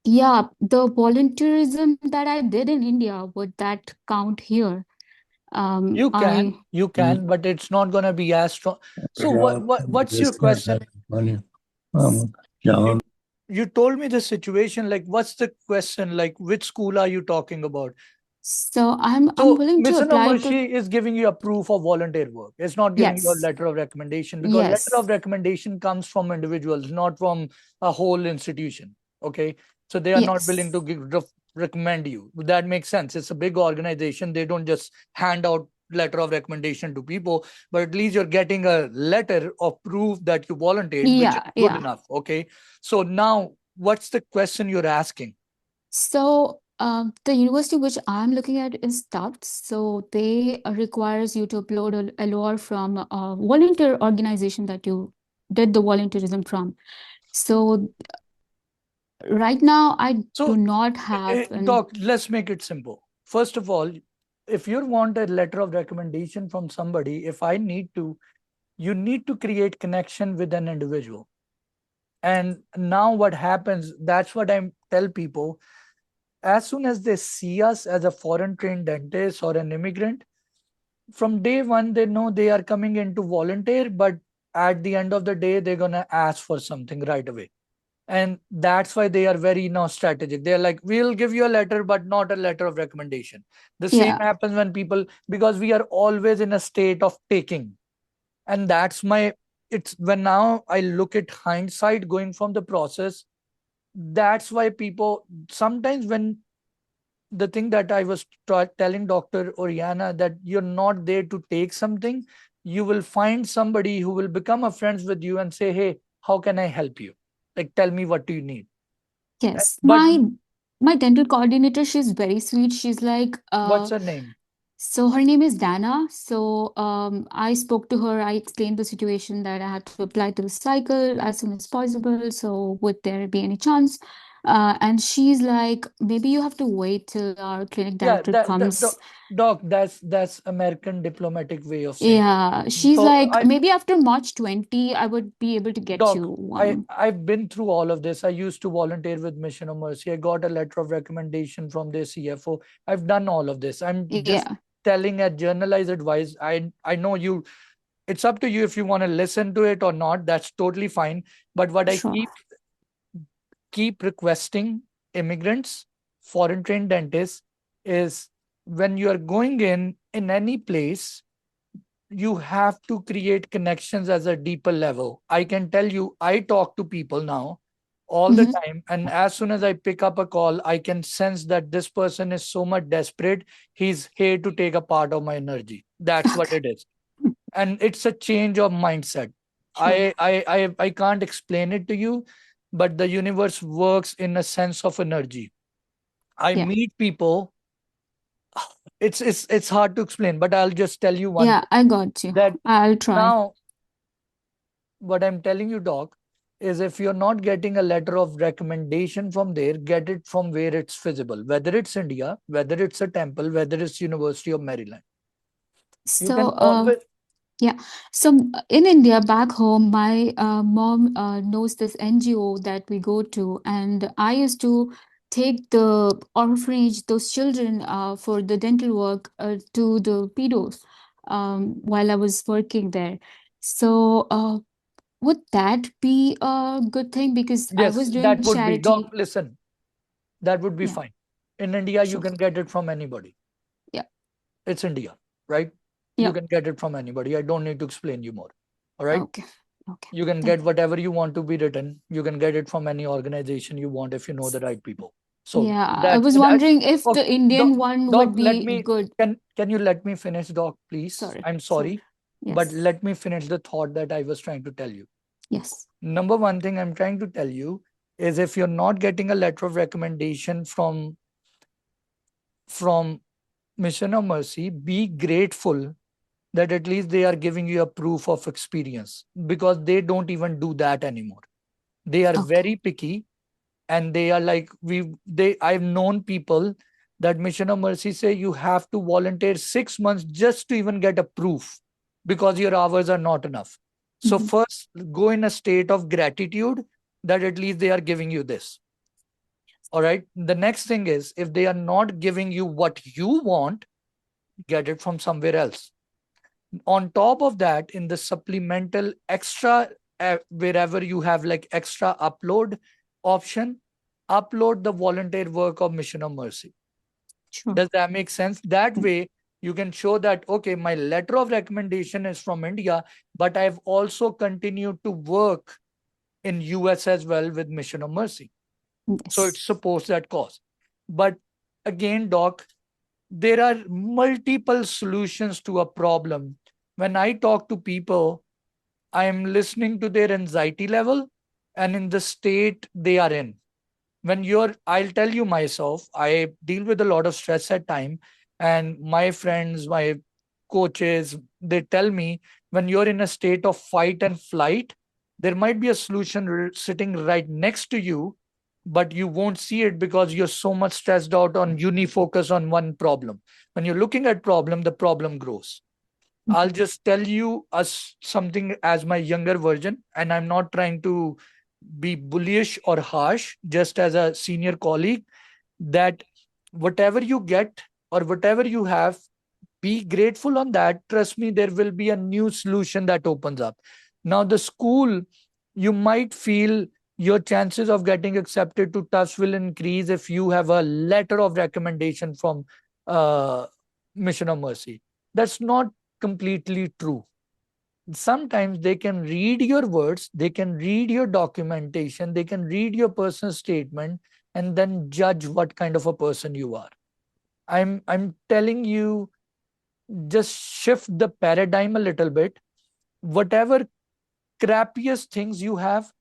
Yeah, the volunteerism that I did in India, would that count here? You can, but it's not going to be as strong. So what's your question? You told me the situation, like what's the question? Like which school are you talking about? So I'm willing to Mission of apply Mercy is giving you a proof of volunteer work. It's not giving you a letter of recommendation, because letter of recommendation comes from individuals, not from a whole institution. Okay. So they are not willing to recommend you. That makes sense. It's a big organization. They don't just hand out letter of recommendation to people, but at least you're getting a letter of proof that you volunteered, which is good enough. Okay. So now what's the question you're asking? So the university which I'm looking at is Tufts. So they requires you to upload a LOR from a volunteer organization that you did the volunteerism from. So right now, I do not have. Doc, let's make it simple. First of all, if you want a letter of recommendation from somebody, if I need to, you need to create connection with an individual. And now what happens, that's what I tell people. As soon as they see us as a foreign trained dentist or an immigrant, from day one, they know they are coming in to volunteer, but at the end of the day, they're going to ask for something right away. And that's why they are very now strategic. They're like, we'll give you a letter, but not a letter of recommendation. The same Yeah. happens when people, because we are always in a state of taking. And that's my, it's when now I look at hindsight going from the process, that's why people sometimes when the thing that I was telling Dr. Oriana, that you're not there to take something, you will find somebody who will become a friend with you and say, hey, how can I help you? Like, tell me, what do you need? Yes. But My dental coordinator, she's very sweet. She's like, what's her name? so her name is Dana. So I spoke to her. I explained the situation that I had to apply to the cycle as soon as possible. So would there be any chance? And she's like, maybe you have to wait till our clinic Yeah, director comes. doc, that's American diplomatic way of saying. Yeah, she's So like, maybe after March 20, I would be able to get Doc, you one. I've been through all of this. I used to volunteer with Mission of Mercy. I got a letter of recommendation from their CFO. I've done all of this. I'm just Yeah. telling a generalized advice. I know you, it's up to you if you want to listen to it or not. That's totally fine. But what I Sure. keep requesting immigrants, foreign trained dentists, is when you are going in any place, you have to create connections as a deeper level. I can tell you, I talk to people now all the time, and as soon as I pick up a call, I can sense that this person is so much desperate. He's here to take a part of my energy. That's what it is. And it's a change of mindset. Sure. I can't explain it to you, but the universe works in a sense of energy. I Yeah. meet people. It's hard to explain, but I'll just tell you one Yeah, thing, I got you. that I'll try. now what I'm telling you, Doc, is if you're not getting a letter of recommendation from there, get it from where it's feasible, whether it's India, whether it's a temple, whether it's University of Maryland. You can So, always, yeah. So in India, back home, my mom knows this NGO that we go to, and I used to take the orphanage, those children, for the dental work to the pedos while I was working there. So, would that be a good thing? Because I yes, was doing that would be, Doc, charity. listen, that would be Yeah, fine. In India, you sure. can get it from anybody. Yeah. It's India, right? Yeah. You can get it from anybody. I don't need to explain you more. All right. Okay. Okay. You can Thank get whatever you want to be written. You can get it from any organization you want if you know the right people. So Yeah, I that was wondering if the okay, Indian one Doc, would let be me good. can you let me finish, Doc, please? Sorry. I'm sorry, but Yes. let me finish the thought that I was trying to tell you. Yes. Number one thing I'm trying to tell you is if you're not getting a letter of recommendation from Mission of Mercy, be grateful that at least they are giving you a proof of experience, because they don't even do that anymore. They are very picky, and they are like, I've known people that Mission of Mercy say you have to volunteer 6 months just to even get a proof, because your hours are not enough. So first, go in a state of gratitude that at least they are giving you this. All right. The next thing is, if they are not giving you what you want, get it from somewhere else. On top of that, in the supplemental extra, wherever you have like extra upload option, upload the volunteer work of Mission of Mercy. Sure. Does that make sense? That way you can show that, okay, my letter of recommendation is from India, but I've also continued to work in US as well with Mission of Mercy. So it supports that cause. But again, Doc, there are multiple solutions to a problem. When I talk to people, I am listening to their anxiety level and in the state they are in. When I'll tell you myself, I deal with a lot of stress at time, and my friends, my coaches, they tell me, when you're in a state of fight and flight, there might be a solution sitting right next to you, but you won't see it because you're so much stressed out on focus on one problem. When you're looking at problem, the problem grows. I'll just tell you something as my younger version, and I'm not trying to be bullish or harsh, just as a senior colleague, that whatever you get or whatever you have, be grateful on that. Trust me, there will be a new solution that opens up. Now, the school, you might feel your chances of getting accepted to TUS will increase if you have a letter of recommendation from Mission of Mercy. That's not completely true. Sometimes they can read your words, they can read your documentation, they can read your personal statement, and then judge what kind of a person you are. I'm telling you, just shift the paradigm a little bit. Whatever crappiest things you have,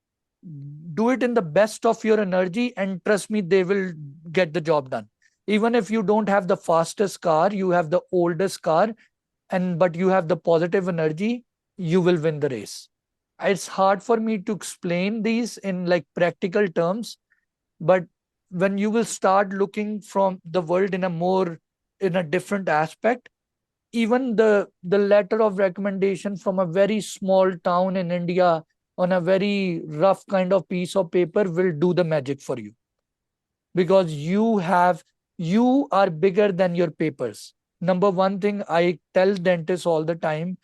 do it in the best of your energy, and trust me, they will get the job done. Even if you don't have the fastest car, you have the oldest car, but you have the positive energy, you will win the race. It's hard for me to explain these in like practical terms, but when you will start looking from the world in a different aspect, even the letter of recommendation from a very small town in India on a very rough kind of piece of paper will do the magic for you, because you are bigger than your papers. Number one thing I tell dentists all the time,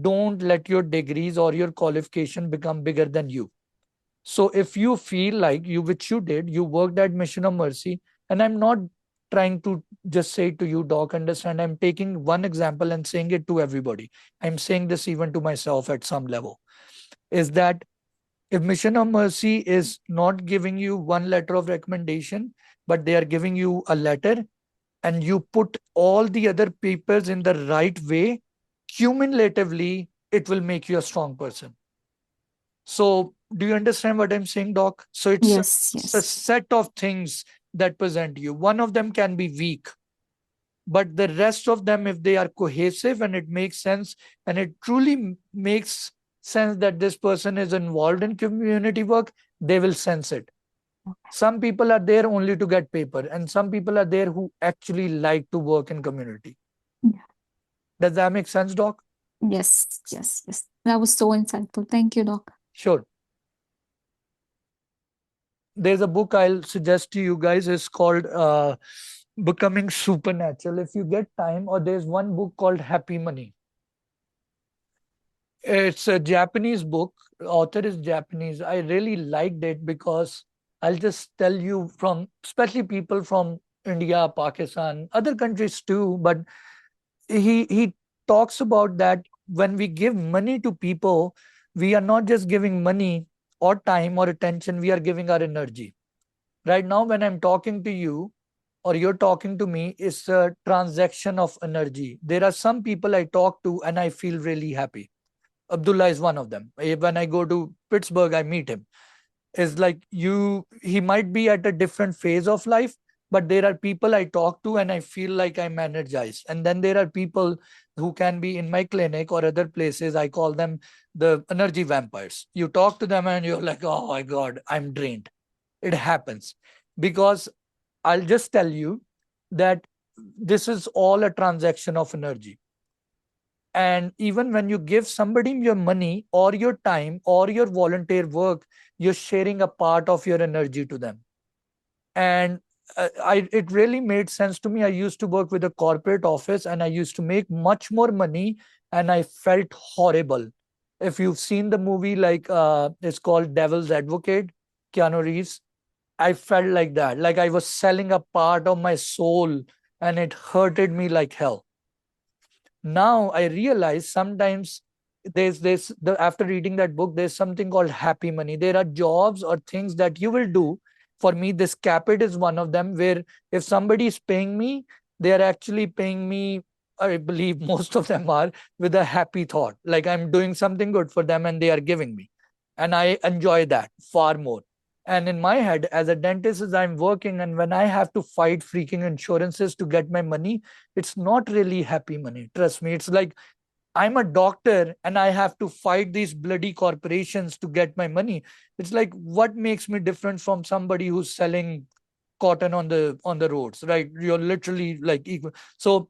don't let your degrees or your qualification become bigger than you. So if you feel like which you did, you worked at Mission of Mercy, and I'm not trying to just say to you, doc, understand, I'm taking one example and saying it to everybody. I'm saying this even to myself at some level, is that if Mission of Mercy is not giving you one letter of recommendation, but they are giving you a letter, and you put all the other papers in the right way, cumulatively, it will make you a strong person. So do you understand what I'm saying, doc? So it's a set of things that present you. One of them can be weak, but the rest of them, if they are cohesive and it makes sense, and it truly makes sense that this person is involved in community work, they will sense it. Some people are there only to get paper, and some people are there who actually like to work in community. Yeah. Does that make sense, doc? Yes. That was so insightful. Thank you, doc. Sure. There's a book I'll suggest to you guys. It's called Becoming Supernatural. If you get time, or there's one book called Happy Money. It's a Japanese book. Author is Japanese. I really liked it because I'll just tell you, from especially people from India, Pakistan, other countries too, but he talks about that when we give money to people, we are not just giving money or time or attention, we are giving our energy. Right now, when I'm talking to you or you're talking to me, it's a transaction of energy. There are some people I talk to and I feel really happy. Abdullah is one of them. When I go to Pittsburgh, I meet him. It's like he might be at a different phase of life, but there are people I talk to and I feel like I'm energized. And then there are people who can be in my clinic or other places. I call them the energy vampires. You talk to them and you're like, oh my God, I'm drained. It happens because I'll just tell you that this is all a transaction of energy. And even when you give somebody your money or your time or your volunteer work, you're sharing a part of your energy to them. And it really made sense to me. I used to work with a corporate office and I used to make much more money and I felt horrible. If you've seen the movie, like it's called Devil's Advocate, Keanu Reeves, I felt like that. Like I was selling a part of my soul and it hurted me like hell. Now I realize sometimes after reading that book, there's something called happy money. There are jobs or things that you will do. For me, this Caapid is one of them, where if somebody is paying me, they are actually paying me, I believe most of them are, with a happy thought. Like I'm doing something good for them and they are giving me. And I enjoy that far more. And in my head, as a dentist, as I'm working, and when I have to fight freaking insurances to get my money, it's not really happy money. Trust me. It's like I'm a doctor and I have to fight these bloody corporations to get my money. It's like, what makes me different from somebody who's selling cotton on the roads, right? You're literally like equal. So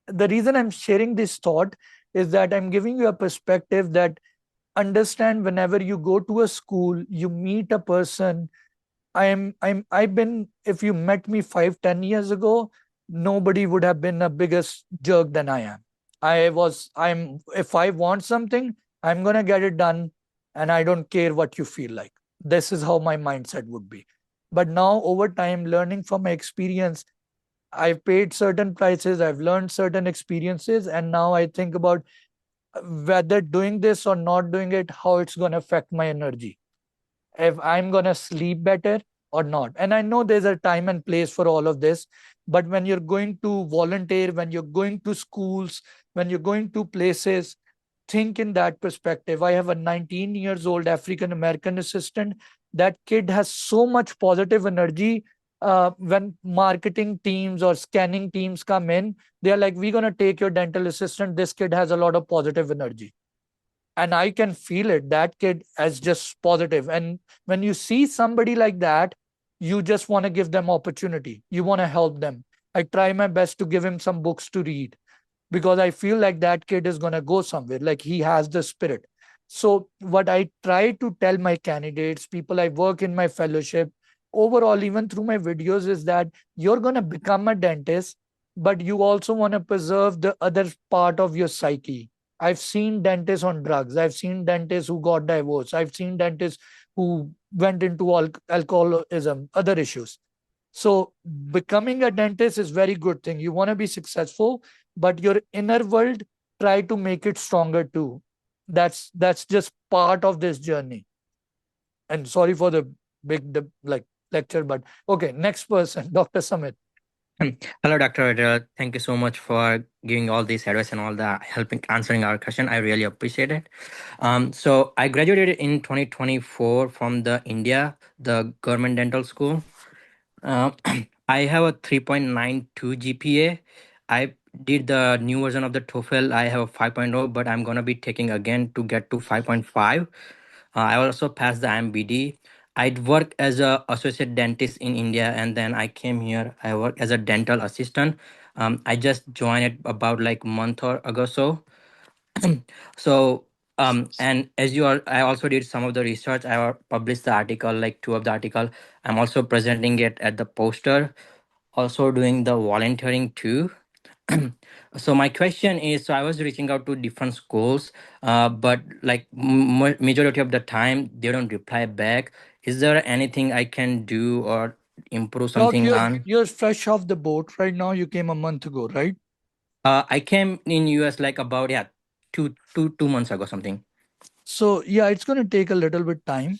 the reason I'm sharing this thought is that I'm giving you a perspective that understand whenever you go to a school, you meet a person. I've been, if you met me 5-10 years ago, nobody would have been a biggest jerk than I am. If I want something, I'm gonna get it done, and I don't care what you feel like. this is how my mindset would be. But now over time, learning from my experience, I've paid certain prices, I've learned certain experiences, and now I think about whether doing this or not doing it, how it's going to affect my energy, if I'm going to sleep better or not. And I know there's a time and place for all of this, but when you're going to volunteer, when you're going to schools, when you're going to places, think in that perspective. I have a 19 years old African American assistant. That kid has so much positive energy. When marketing teams or scanning teams come in, they're like, we're going to take your dental assistant. This kid has a lot of positive energy, and I can feel it. That kid is just positive. And when you see somebody like that, you just want to give them opportunity, you want to help them. I try my best to give him some books to read, because I feel like that kid is going to go somewhere, like he has the spirit. So what I try to tell my candidates, people I work in my fellowship, overall, even through my videos, is that you're going to become a dentist, but you also want to preserve the other part of your psyche. I've seen dentists on drugs. I've seen dentists who got divorced. I've seen dentists who went into alcoholism, other issues. So becoming a dentist is very good thing. You want to be successful, but your inner world, try to make it stronger too. That's just part of this journey. And sorry for the big like lecture, but okay, next person, Dr. Samit. Hello, Dr. Adriel. Thank you so much for giving all this advice and all the helping answering our question. I really appreciate it. So I graduated in 2024 from the India, the government dental school. Uh, I have a 3.92 GPA. I did the new version of the TOEFL. I have a 5.0, but I'm gonna be taking again to get to 5.5. I also passed the IMBD. I'd worked as a associate dentist in India, and then I came here. I worked as a dental assistant. I just joined it about like month or ago so. So and as you are, I also did some of the research. Published the article, like two of the article. I'm also presenting it at the poster. Also doing the volunteering too. So my question is, so I was reaching out to different schools, but like majority of the time they don't reply back. Is there anything I can do or improve Doc, something on? you're fresh off the boat right now. You came a month ago, right? I came in US like about two months ago something. So yeah, it's going to take a little bit time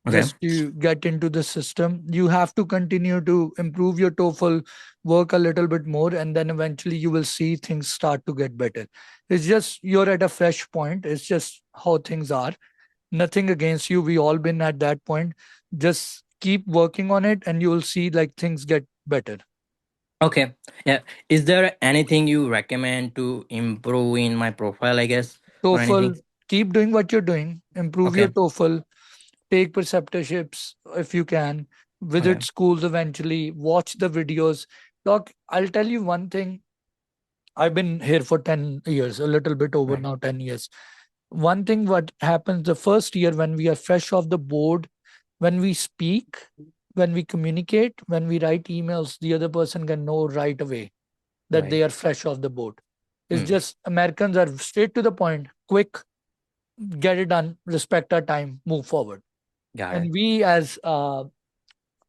Okay. just to get into the system. You have to continue to improve your TOEFL, work a little bit more, and then eventually you will see things start to get better. It's just you're at a fresh point. It's just how things are. Nothing against you. We all been at that point. Just keep working on it, and you will see like things get better. Okay. Yeah. Is there anything you recommend to improve in my profile, I guess, or anything? TOEFL, keep doing what you're doing. Improve your Okay. TOEFL. Take preceptorships if you can. Visit Okay. schools eventually. Watch the videos. Doc, I'll tell you one thing. I've been here for 10 years, a little bit over Right. now, 10 years. One thing what happens the first year when we are fresh off the board, when we speak, when we communicate, when we write emails, the other person can know right away that Right. they are fresh off the board. It's Mm. just Americans are straight to the point, quick, get it done, respect our time, move forward. Got And it. we as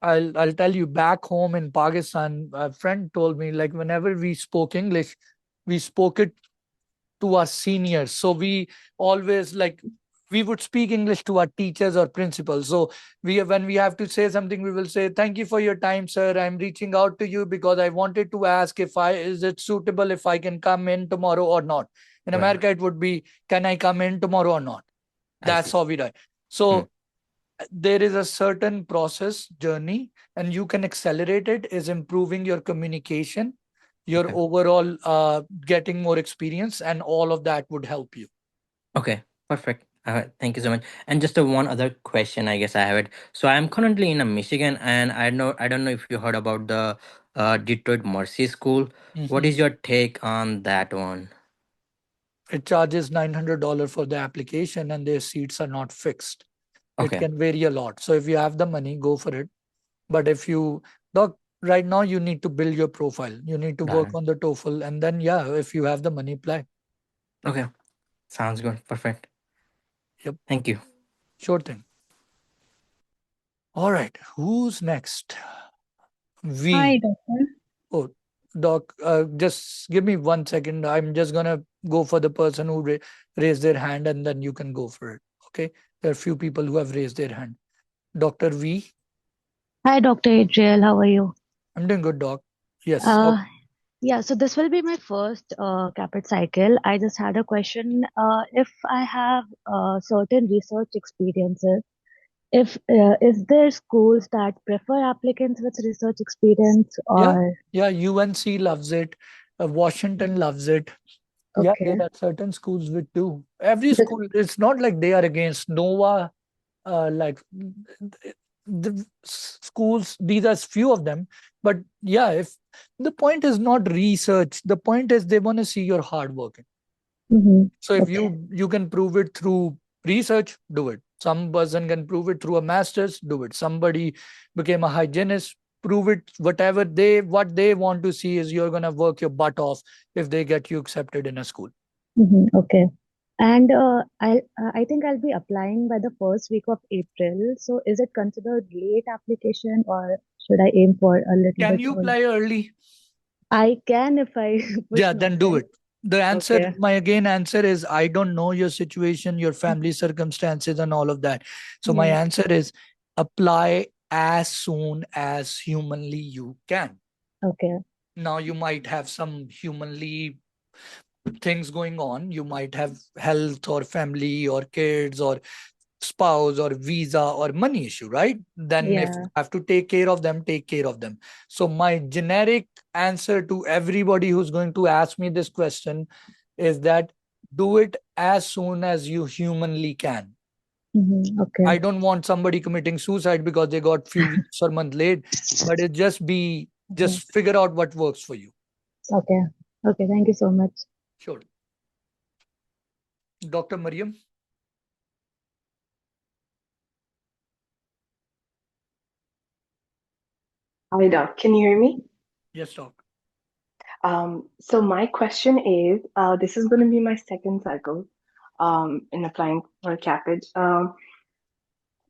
I'll tell you, back home in Pakistan, a friend told me like whenever we spoke English, we spoke it to our seniors. So we always like we would speak English to our teachers or principals. So when we have to say something, we will say, "Thank you for your time, sir. I'm reaching out to you because I wanted to ask if I is it suitable if I can come in tomorrow or not." In Right. America, it would be, "Can I come in tomorrow or not?" I That's see. how we write. So there is a certain process journey, and you can accelerate it, is improving your communication, your Okay. overall getting more experience, and all of that would help you. Okay, perfect. Thank you so much. And just one other question, I guess I have it. So I'm currently in a Michigan, and I don't know if you heard about the Detroit Mercy School. What Mhm. is your take on that one? It charges $900 for the application, and their seats are not fixed. It Okay, can vary a lot. So if you have the money, go for it. But if you, doc, right now you need to build your profile. You need to got work it. on the TOEFL, and then yeah, if you have the money, apply. Okay, sounds good. Perfect. Yep, Thank you. sure thing. All right, who's next? Hi, V. doctor. Oh, doc, just give me 1 second. I'm just gonna go for the person who raised their hand, and then you can go for it. Okay, there are few people who have raised their hand. Dr. V. Hi, Dr. Adriel. How are you? I'm doing good, doc. Yes. Yeah, so this will be my first Caapid cycle. I just had a question. If I have certain research experiences, if is there schools that prefer applicants with research experience Yeah, or yeah. UNC loves it. Washington loves it. Yeah, okay? there are certain schools which do. Every This, school, it's not like they are against Nova, like the schools, these are few of them. But yeah, if the point is not research, the point is they want to see your hard work. So if okay. you can prove it through research, do it. Some person can prove it through a master's, do it. Somebody became a hygienist, prove it. Whatever what they want to see is you're gonna work your butt off if they get you accepted in a school. Okay. And I think I'll be applying by the first week of April. So is it considered late application or should I aim for a little Can bit you early? apply early? I can if I push Yeah, then do myself. it. The answer, Okay. my again answer is I don't know your situation, your family circumstances, and all of that. So my Yeah. answer is apply as soon as humanly you can. Okay. Now you might have some humanly things going on. You might have health or family or kids or spouse or visa or money issue, right? Then if you Yeah. have to take care of them, take care of them. So my generic answer to everybody who's going to ask me this question is that do it as soon as you humanly can. Okay. I don't want somebody committing suicide because they got few weeks or month late, but it just figure out what works for you. Okay. Okay. Thank you so much. Sure. Dr. Mariam. Hi, Doc. Can you hear me? Yes, doc. So my question is, this is going to be my second cycle in applying for Caapid.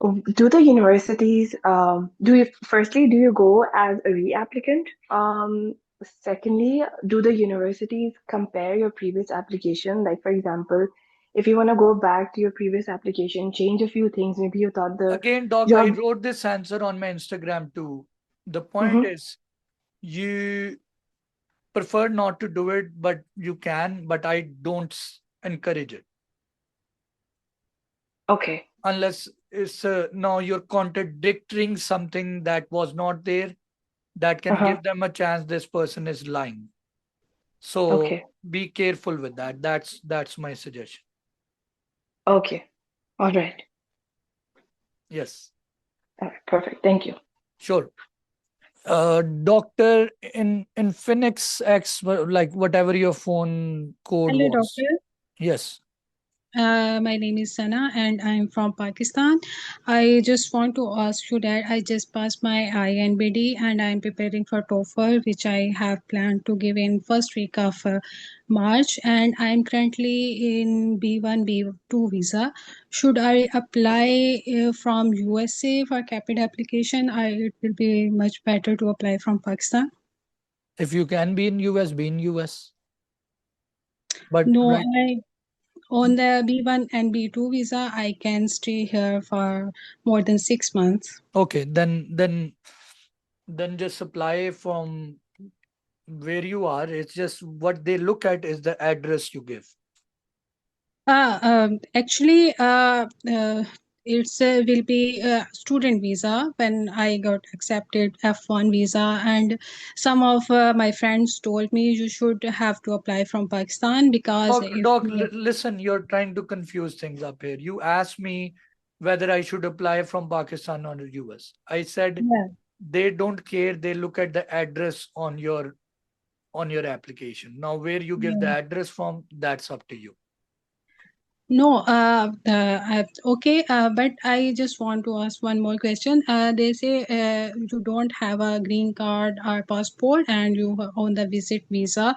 Do the universities, firstly, do you go as a reapplicant? Secondly, do the universities compare your previous application? Like, for example, if you want to go back to your previous application, change a few things, maybe you thought the Again, doc, I job. wrote this answer on my Instagram too. The point is, you prefer not to do it, but you can, but I don't encourage it. Okay. Unless it's now you're contradicting something that was not there, that can give them a chance this person is lying. So be careful with that. That's my suggestion. Okay. All right. Yes. Perfect. Thank you. Sure. Doctor in Phoenix X, like whatever your phone code Hello, was. doctor. Yes. My name is Sana and I'm from Pakistan. I just want to ask you that I just passed my INBD and I'm preparing for TOEFL, which I have planned to give in first week of March. And I'm currently in B1, B2 visa. Should I apply from USA for Caapid application? It will be much better to apply from Pakistan. If you can be in US, be in US. But no, right. On the B1 and B2 visa, I can stay here for more than 6 months. Okay, then just apply from where you are. It's just what they look at is the address you give. Actually, it's will be a student visa when I got accepted F1 visa, and some of my friends told me you should have to apply from Pakistan because Doc, listen, you're trying to confuse things up here. You asked me whether I should apply from Pakistan or US. I said they don't care. They look at the address on your application. Now, where you give the address from, that's up to you. No, okay, but I just want to ask one more question. They say you don't have a green card or passport and you are on the visit visa,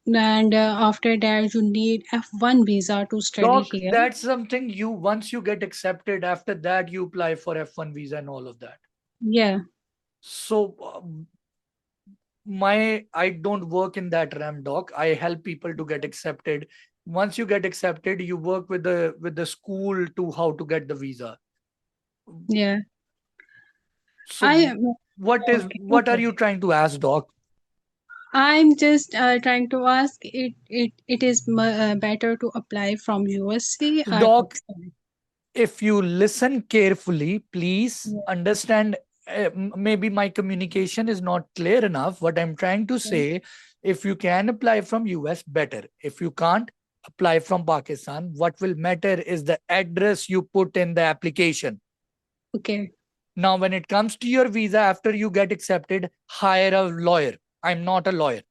and after that you need F1 visa to study here. That's something once you get accepted, after that you apply for F1 visa and all of that. Yeah. So I don't work in that realm, doc. I help people to get accepted. Once you get accepted, you work with the school to how to get the visa. Yeah. So I what are okay. you trying to ask, doc? I'm just trying to ask it is better to apply from USC or Doc, Pakistan? if you listen carefully, please Yeah. understand. Maybe my communication is not clear enough. What I'm trying to Okay. say, if you can apply from US, better. If you can't, apply from Pakistan. What will matter is the address you put in the application. Okay. Now, when it comes to your visa, after you get accepted, hire a lawyer. I'm not a lawyer.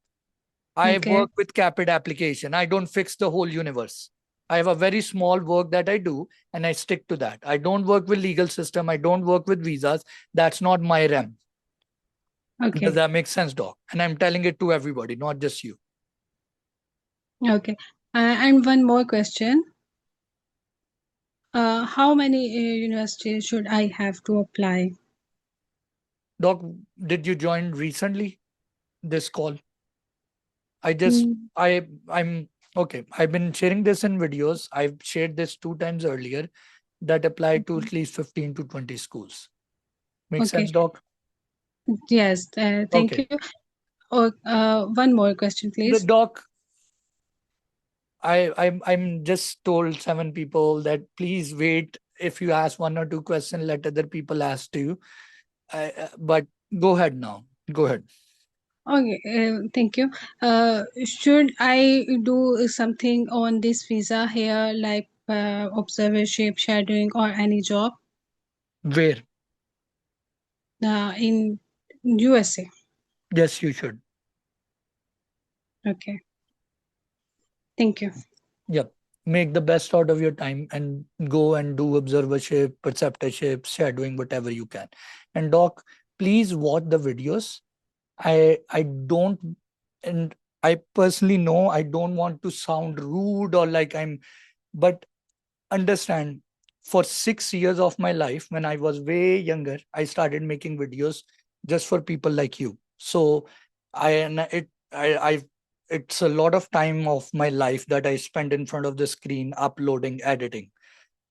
I Okay. work with Caapid application. I don't fix the whole universe. I have a very small work that I do and I stick to that. I don't work with legal system. I don't work with visas. That's not my realm. Okay. Does that make sense, doc? And I'm telling it to everybody, not just you. Okay. And one more question. How many universities should I have to apply? Doc, did you join recently this call? Mm. I'm okay. I've been sharing this in videos. I've shared this 2 times earlier that apply to at least 15 to 20 schools. Make Okay. sense, doc? Yes. Thank Okay. you. Oh, one more question, The please. doc, I'm just told 7 people that please wait. If you ask 1 or 2 questions, let other people ask to you. But go ahead now. Go ahead. Okay, thank you. Should I do something on this visa here, like observership, shadowing, or any job Where? in USA? Yes, you should. Okay, thank you. Yep. Make the best out of your time and go and do observership, preceptorship, shadowing, whatever you can. And doc, please watch the videos. I don't, and I personally know I don't want to sound rude or like but understand, for 6 years of my life, when I was way younger, I started making videos just for people like you. So I and it I it's a lot of time of my life that I spend in front of the screen uploading, editing.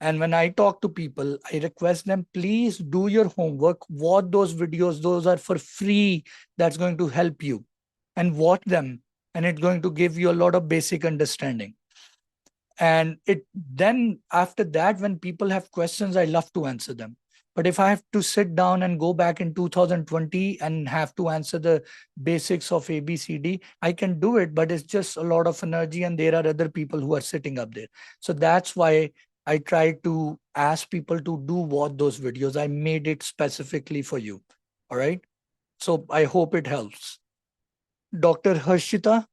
And when I talk to people, I request them, please do your homework, watch those videos. Those are for free. That's going to help you. And watch them. And it's going to give you a lot of basic understanding. And it then after that, when people have questions, I love to answer them. But if I have to sit down and go back in 2020 and have to answer the basics of ABCD, I can do it, but it's just a lot of energy and there are other people who are sitting up there. So that's why I try to ask people to do watch those videos. I made it specifically for you. All right. So I hope it helps. Dr. Harshita.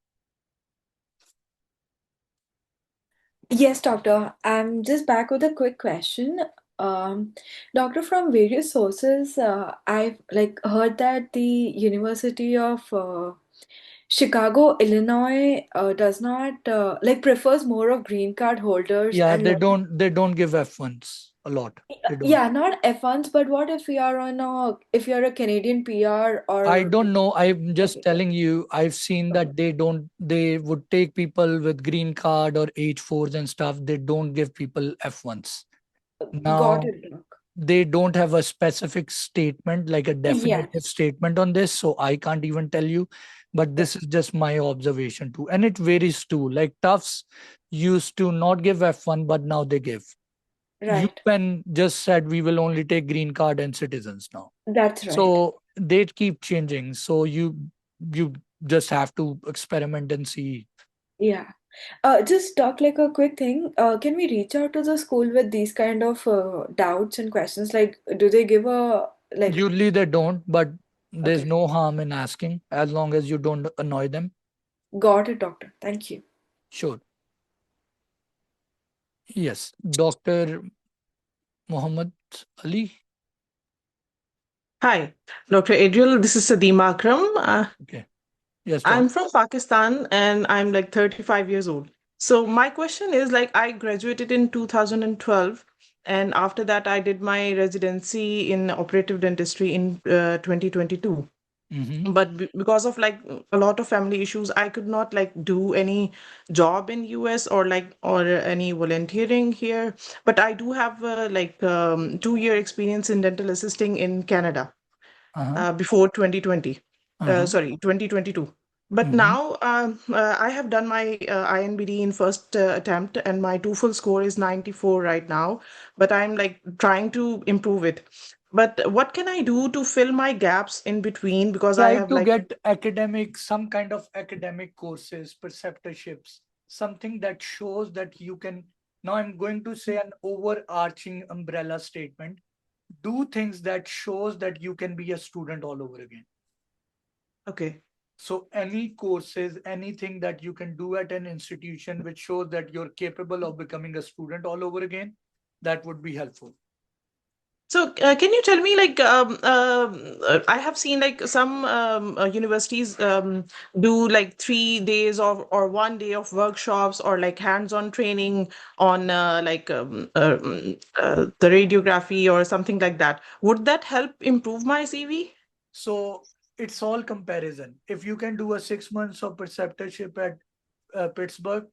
Yes, doctor. I'm just back with a quick question. Doctor, from various sources, I've like heard that the University of Chicago, Illinois, does not like prefers more of green card holders Yeah, and they less. don't give F1s a lot. They don't. Yeah, not F1s, but what if we are on a if you're a Canadian PR I or don't know. I'm just okay, telling you, I've seen okay, that they would take people with green card or H4s and stuff. They don't give people F1s. got Now, it, doc. they don't have a specific statement, like a definitive Yes, statement on this. So I can't even tell you, but yeah, this is just my observation too. And it varies too. Like Tufts used to not give F1, but now they give. right. UPenn just said we will only take green card and citizens now. That's right. So they keep changing. So you just have to experiment and see. Yeah. Just talk like a quick thing. Can we reach out to the school with these kind of doubts and questions? Like, do they give a like? Usually they don't, but there's Okay, no harm in asking as long as you don't annoy them. got it, doctor. Thank you. Sure. Yes. Dr. Muhammad Ali. Hi, Dr. Adriel. This is Sadeema Akram. Okay. Yes, I'm doc. from Pakistan and I'm like 35 years old. So my question is like I graduated in 2012 And after that, I did my residency in operative dentistry in 2022. But because of like a lot of family issues, I could not like do any job in US or any volunteering here. But I do have 2-year experience in dental assisting in Canada before 2020. Sorry, 2022. But now I have done my INBD in first attempt, and my TOEFL score is 94 right now. But I'm like trying to improve it. But what can I do to fill my gaps in between? Because I Try have to like get some kind of academic courses, preceptorships, something that shows that you can. Now I'm going to say an overarching umbrella statement. Do things that shows that you can be a student all over again. Okay. So any courses, anything that you can do at an institution which shows that you're capable of becoming a student all over again, that would be helpful. So, can you tell me, I have seen like some universities do like 3 days or 1 day of workshops or like hands-on training on the radiography or something like that. Would that help improve my CV? So it's all comparison. If you can do a 6 months of preceptorship at Pittsburgh,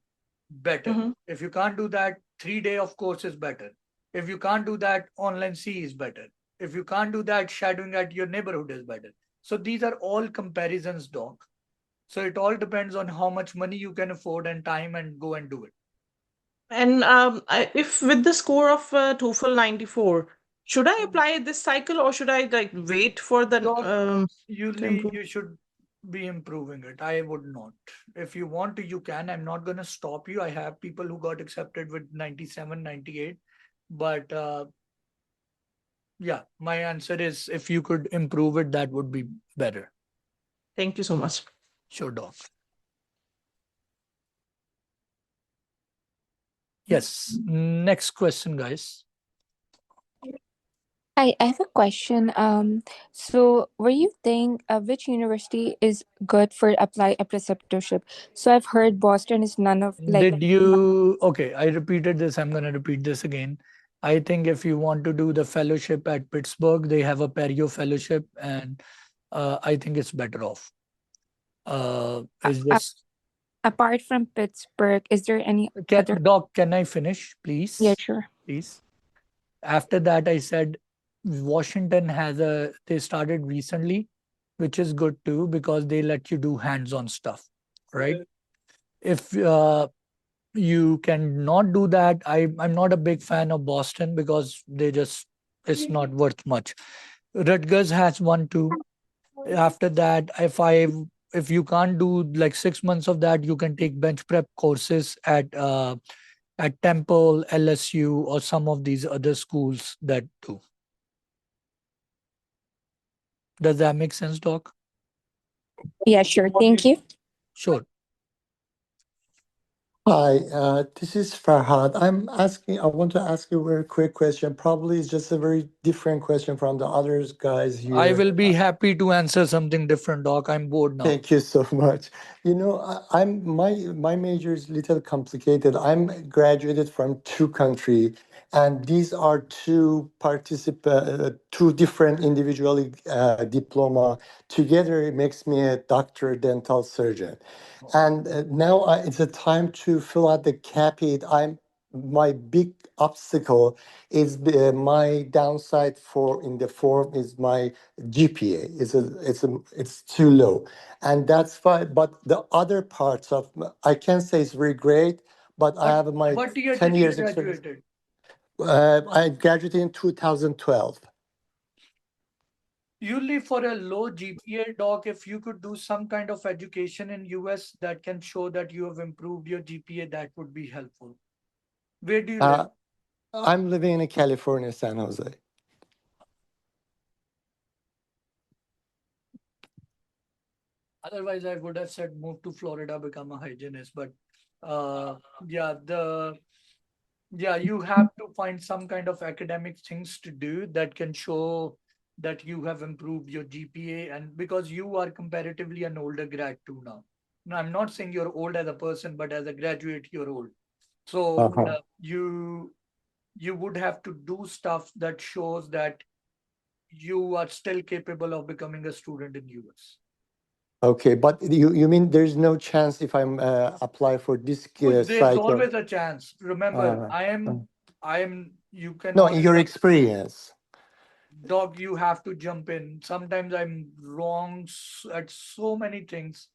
better. If you can't do that, 3 day of course is better. If you can't do that, online C is better. If you can't do that, shadowing at your neighborhood is better. So these are all comparisons, doc. So it all depends on how much money you can afford and time and go and do it. And if with the score of TOEFL 94, should I apply this cycle or should I like wait for the to Usually improve? you should be improving it. I would not. If you want to, you can. I'm not going to stop you. I have people who got accepted with 97, 98. But yeah, my answer is if you could improve it, that would be better. Thank you so much. Sure, doc. Yes. Next question, guys. Hi, I have a question. So were you think which university is good for apply a preceptorship? So I've heard Boston is none of like. Did you? Okay, I repeated this. I'm going to repeat this again. I think if you want to do the fellowship at Pittsburgh, they have a perio fellowship, and I think it's better off. Is this Apart from Pittsburgh, is there any other? Doc, can I finish, please? Yeah, sure. Please. After that, I said Washington they started recently, which is good too, because they let you do hands-on stuff, right? If you cannot do that, I'm not a big fan of Boston because it's not worth much. Rutgers has one too. After that, if you can't do like 6 months of that, you can take bench prep courses at Temple, LSU, or some of these other schools that do. Does that make sense, Doc? Yeah, sure. Thank you. Sure. Hi, this is Farhad. I want to ask you a very quick question. Probably it's just a very different question from the others guys here. I will be happy to answer something different, Doc. I'm bored now. Thank you so much. You know, my major is little complicated. I'm graduated from two country, and these are two different individual diploma. Together, it makes me a doctor, dental surgeon. And now it's a time to fill out the Caapid. My big obstacle is my downside in the form is my GPA. It's too low, and that's why. But the other parts of I can say it's very great. But I have my What year 10 did you years experience. graduated? I graduated in 2012. Usually for a low GPA, Doc, if you could do some kind of education in US that can show that you have improved your GPA, that would be helpful. Where do you live? I'm living in California, San Jose. Otherwise, I would have said move to Florida, become a hygienist. But yeah, you have to find some kind of academic things to do that can show that you have improved your GPA, and because you are comparatively an older grad too now. Now, I'm not saying you're old as a person, but as a graduate, you're old. So you would have to do stuff that shows that you are still capable of becoming a student in US. Okay, but you mean there's no chance if I'm apply for this There's cycle? always a chance. Remember, Uh, you no, cannot. in your experience. Dog, you have to jump in. Sometimes I'm wrong at so many things.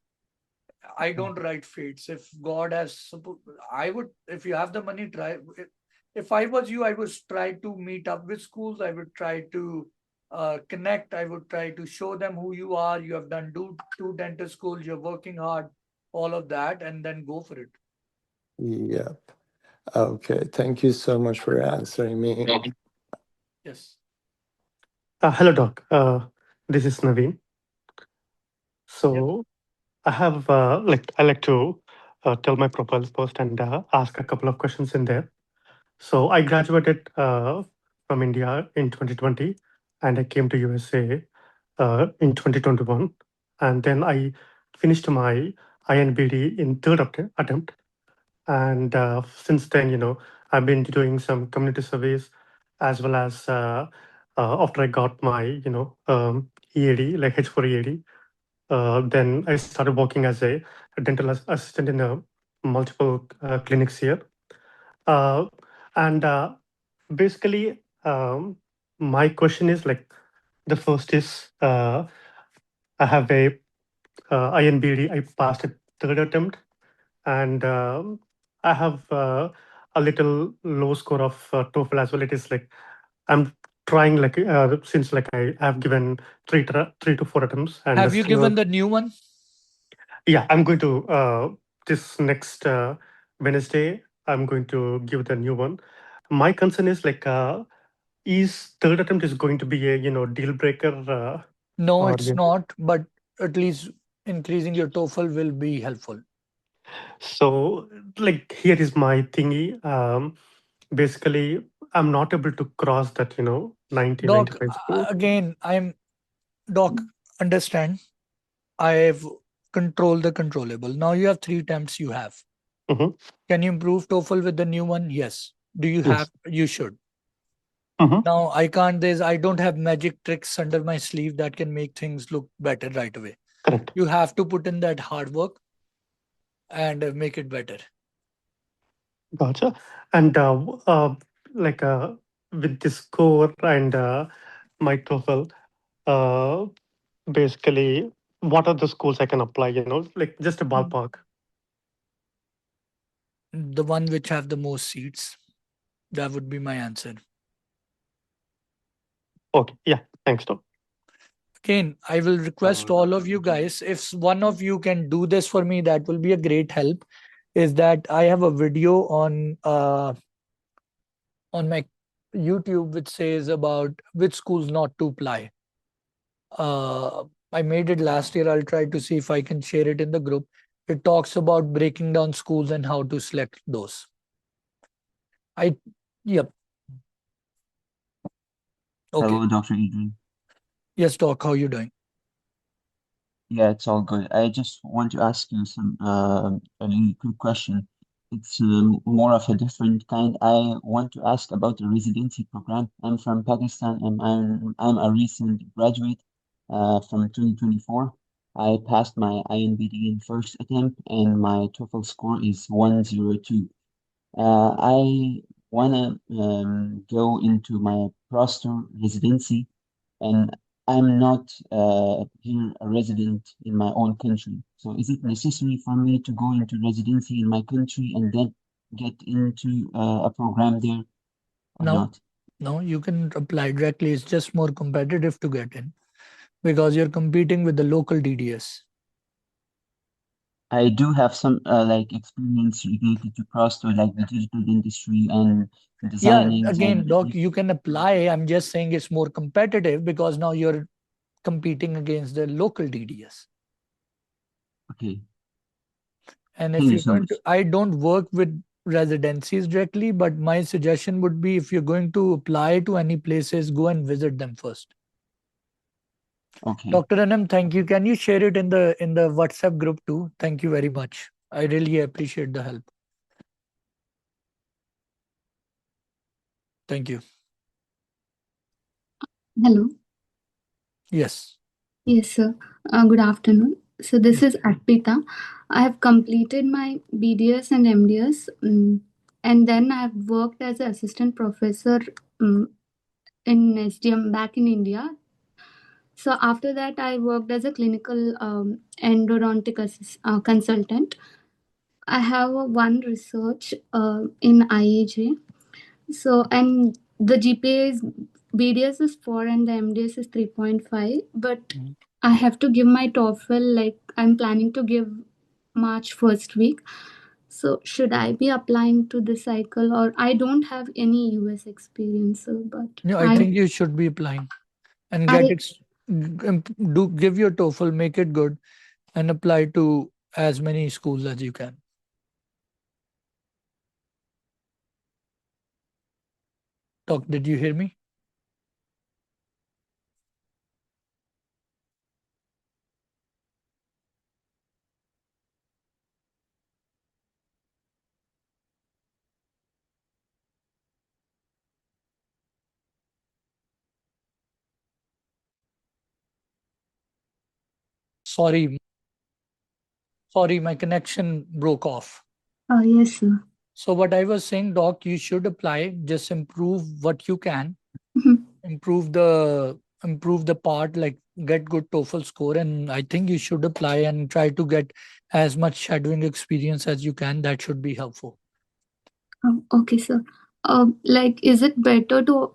I don't write fates. If God has, I would, if you have the money, try. If I was you, I would try to meet up with schools. I would try to connect. I would try to show them who you are. You have done two dentist schools. You're working hard, all of that, and then go for it. Yep. Okay. Thank you so much for answering me. Yes. Hello, Doc. This is Naveen. So I have I like to tell my profile first and ask a couple of questions in there. So I graduated from India in 2020, and I came to USA in 2021, and then I finished my INBD in third attempt. And since then, I've been doing some community service as well as after I got my EAD, like H4 EAD. Then I started working as a dental assistant in multiple clinics here. And basically, my question is like, the first is I have a INBD. I passed a third attempt, and I have a little low score of TOEFL as well. It is like I'm trying like since like I have given three to four attempts, and Have you given the new one? Yeah, I'm going to this next Wednesday. I'm going to give the new one. My concern is like, is third attempt is going to be a deal breaker? No, Or it's not. But at least increasing your TOEFL will be helpful. So like here is my thingy. Basically, I'm not able to cross that 90, Doc, 95 score. again, Doc, understand, I've controlled the controllable. Now you have 3 attempts you have. Mhm. Can you improve TOEFL with the new one? Yes. Do you Yes. have? You should. Now I don't have magic tricks under my sleeve that can make things look better right away. Correct. You have to put in that hard work and make it better. Gotcha. And like with this score and my TOEFL, basically, what are the schools I can apply? Like just a ballpark. The one which have the most seats. That would be my answer. Okay. Yeah. Thanks, Doc. Again, I will request all of you guys, if one of you can do this for me, that will be a great help. Is that I have a video on my YouTube which says about which schools not to apply. I made it last year. I'll try to see if I can share it in the group. It talks about breaking down schools and how to select those. Yep. Okay. Hello, Dr. Adriel. Yes, Doc, how are you doing? Yeah, it's all good. I just want to ask you a really quick question. It's more of a different kind. I want to ask about the residency program. I'm from Pakistan and I'm a recent graduate from 2024. I passed my INBD in first attempt and my TOEFL score is 102. I wanna go into my master residency, and I'm not here a resident in my own country. So is it necessary for me to go into residency in my country and then get into a program there or No, not? no, you can apply directly. It's just more competitive to get in because you're competing with the local DDS. I do have some like experience related to prosto, like the digital dentistry and designing. Yeah, again, Doc, you can apply. I'm just saying it's more competitive because now you're competing against the local DDS. Okay. And if you're going to, I don't work with residencies directly, but my suggestion would be if you're going to apply to any places, go and visit them first. Okay. Dr. Anam, thank you. Can you share it in the WhatsApp group too? Thank you very much. I really appreciate the help. Thank you. Hello. Yes. Yes, sir. Good afternoon. So this is Arpita. I have completed my BDS and MDS, and then I have worked as an assistant professor in SDM back in India. So after that, I worked as a clinical endodontic consultant. I have one research in IAJ. So, and the GPA is BDS is 4 and the MDS is 3.5. But I have to give my TOEFL, like I'm planning to give March first week. So, should I be applying to this cycle, or I don't have any US experience, but No, I think you should be applying and get do give your TOEFL, make it good, and apply to as many schools as you can. Doc, did you hear me? Sorry, my connection broke off. Yes, sir. So what I was saying, Doc, you should apply, just improve what you can, improve the part, like get good TOEFL score, and I think you should apply and try to get as much shadowing experience as you can. That should be helpful. Okay, sir. Like, is it better to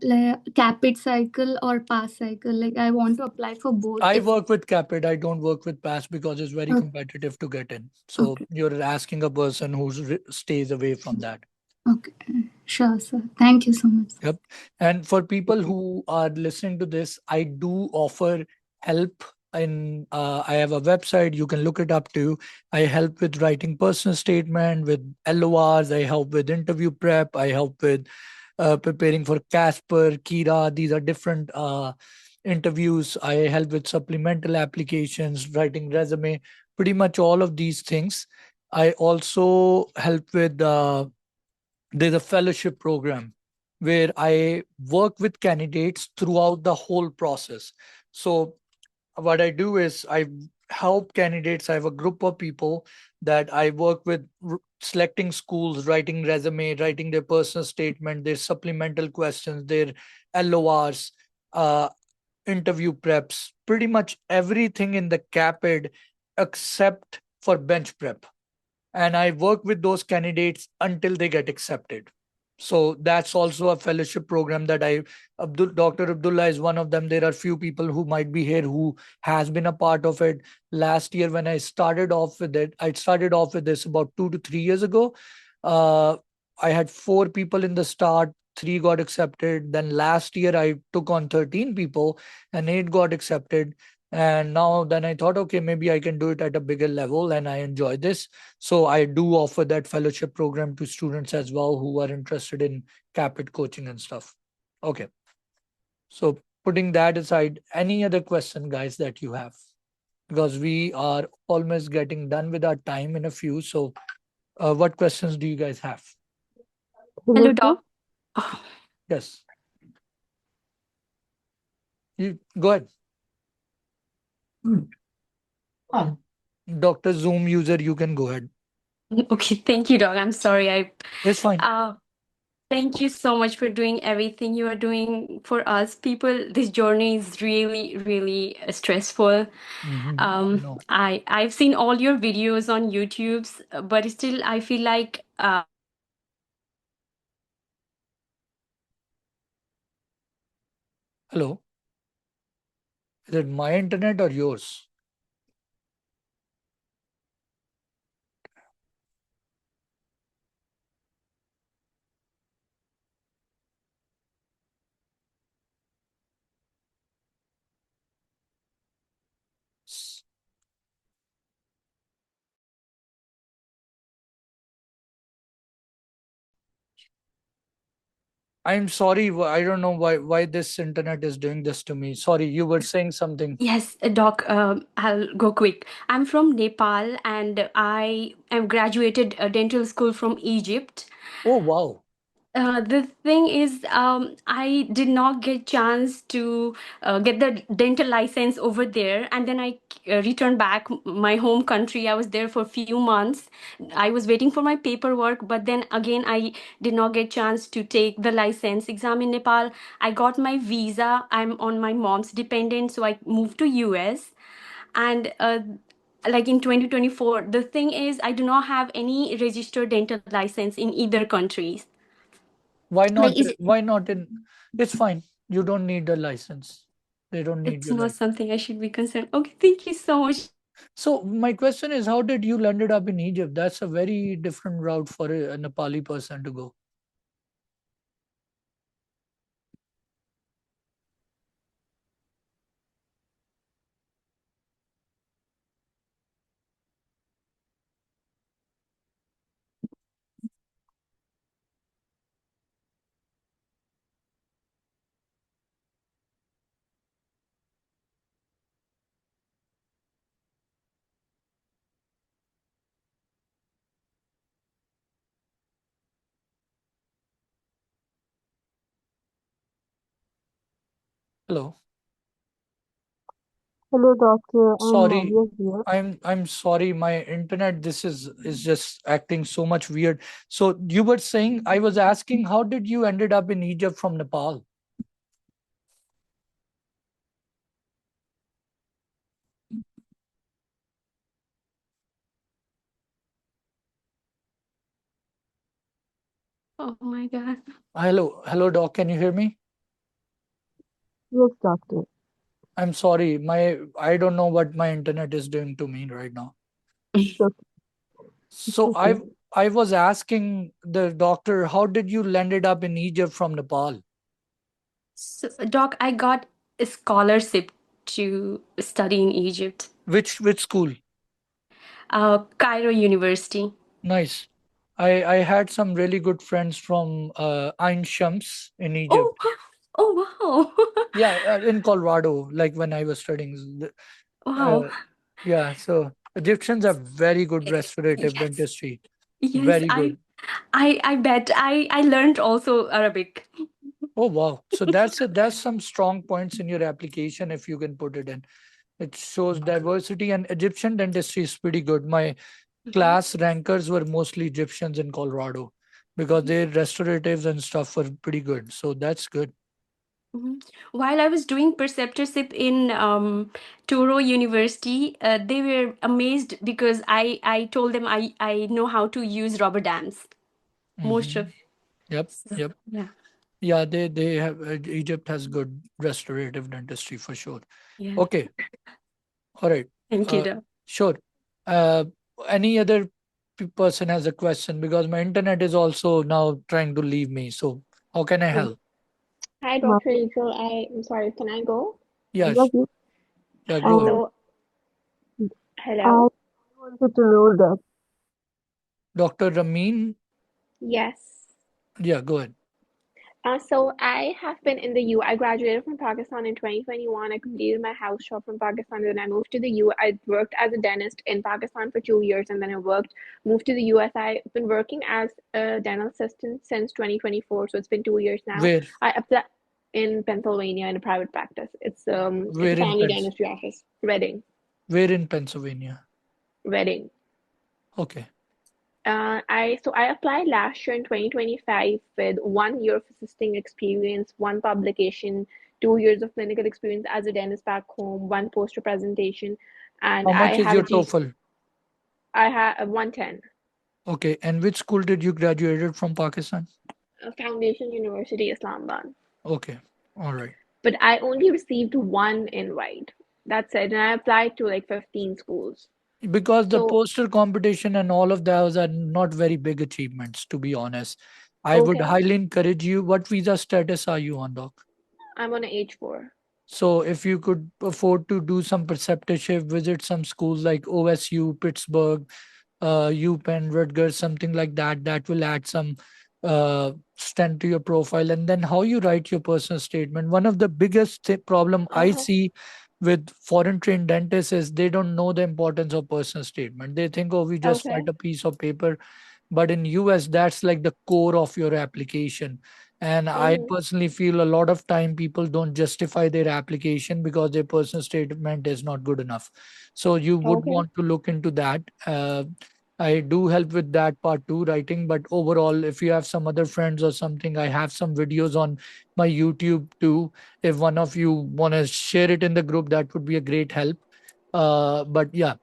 like Caapid cycle or pass cycle? Like, I want to apply for both. I work with Caapid. I don't work with PASS because it's very Okay. competitive to get in. So you're asking a person who stays away from that. Okay, sure, sir. Thank you so much. Yep. And for people who are listening to this, I do offer help. I have a website, you can look it up too. I help with writing personal statement, with LORs. I help with interview prep. I help with preparing for Casper, Kira. These are different interviews. I help with supplemental applications, writing resume, pretty much all of these things. I also help with there's a fellowship program where I work with candidates throughout the whole process. So what I do is I help candidates. I have a group of people that I work with, selecting schools, writing resume, writing their personal statement, their supplemental questions, their LORs, interview preps, pretty much everything in the Caapid except for bench prep. And I work with those candidates until they get accepted. So that's also a fellowship program that Dr. Abdullah is one of them. There are few people who might be here who has been a part of it. Last year when I started off with it, I started off with this about 2 to 3 years ago. I had 4 people in the start, 3 got accepted. Then last year I took on 13 people and 8 got accepted. And now then I thought, okay, maybe I can do it at a bigger level, and I enjoy this. So I do offer that fellowship program to students as well who are interested in Caapid coaching and stuff. Okay. So putting that aside, any other question, guys, that you have? Because we are almost getting done with our time in a few. So what questions do you guys have? Hello, Doc. Yes. You go ahead. Dr. Zoom user, you can go ahead. Okay, thank you, Doc. I'm sorry. It's fine. Thank you so much for doing everything you are doing for us people. This journey is really, really stressful. No. I've seen all your videos on YouTube, but still I feel like Hello. Is it my internet or yours? I'm sorry. I don't know why this internet is doing this to me. Sorry, you were saying something. Yes, Doc, I'll go quick. I'm from Nepal and I am graduated dental school from Egypt. Oh, wow. The thing is, I did not get chance to get the dental license over there, and then I returned back my home country. I was there for a few months. I was waiting for my paperwork, but then again, I did not get chance to take the license exam in Nepal. I got my visa. I'm on my mom's dependent, so I moved to US, and like in 2024, the thing is, I do not have any registered dental license in either countries. Why not? Like, is it, Why not in? It's fine. You don't need a license. They don't need it's your not license. something I should be concerned. Okay, thank you so much. So my question is, how did you landed up in Egypt? That's a very different route for a Nepali person to go. Hello. Hello, doctor. I'm Sorry, Nadia here. I'm sorry. My internet this is just acting so much weird. So you were saying, I was asking, how did you ended up in Egypt from Nepal? Oh my God. Hello, doc. Can you hear me? Yes, doctor. I'm sorry. I don't know what my internet is doing to me right now. It's okay. So Okay. I was asking the doctor, how did you landed up in Egypt from Nepal? So, Doc, I got a scholarship to study in Egypt. Which school? Cairo University. Nice. I had some really good friends from Ain Shams in Oh, Egypt. oh wow. Yeah, in Colorado, like when I was studying. Wow. Yeah, so Egyptians are very good restorative Yes. dentistry. Yes, Very good. I bet I learned also Arabic. Oh wow. So that's some strong points in your application if you can put it in. It shows diversity, and Egyptian dentistry is pretty good. My class rankers were mostly Egyptians in Colorado because their restoratives and stuff were pretty good. So that's good. Mhm. While I was doing preceptorship in Toro University, they were amazed because I told them I know how to use rubber dams. Most Mhm. of Yep, so, yep. yeah. Yeah, they have Egypt has good restorative dentistry for sure. Yeah. Okay, all right. Thank you, Doc. Sure. Uh, any other person has a question, because my internet is also now trying to leave me. So how can I help? Ma- Hi, Dr. Adriel. I'm sorry, can I go? Yeah, Love you. yeah, go ahead. So, I hello? wanted to know that. Dr. Ramin, Yes. yeah, go ahead. So I have been in the I graduated from Pakistan in 2021. I completed my house job from Pakistan. Then I moved to the I worked as a dentist in Pakistan for 2 years, and then moved to the US. I've been working as a dental assistant since 2024, so it's been 2 years now. Where? I applied in Pennsylvania in a private practice. It's a Where in family dentistry office, Reading. Where in Pennsylvania? Reading. Okay. I applied last year in 2025 with 1 year of assisting experience, one publication, 2 years of clinical experience as a dentist back home, one poster presentation, and How much is your G. TOEFL? I have a 110. Okay. And which school did you graduated from Pakistan? Foundation University Islamabad. Okay. All right. But I only received one invite. That's it. And I applied to like 15 schools. Because the So, poster competition and all of those are not very big achievements, to be honest. I would okay, highly encourage you. What visa status are you on, doc? I'm on a H4. So if you could afford to do some preceptorship, visit some schools like OSU, Pittsburgh, UPenn, Rutgers, something like that, that will add some strength to your profile. And then how you write your personal statement. One of the biggest problem I see with foreign trained dentists is they don't know the importance of personal statement. They think, oh, we just Okay. write a piece of paper. but in US that's like the core of your application. And I personally feel a lot of time people don't justify their application because their personal statement is not good enough. So you would Okay. want to look into that. I do help with that part too, writing. But overall, if you have some other friends or something, I have some videos on my YouTube too. If one of you want to share it in the group, that would be a great help. But yeah,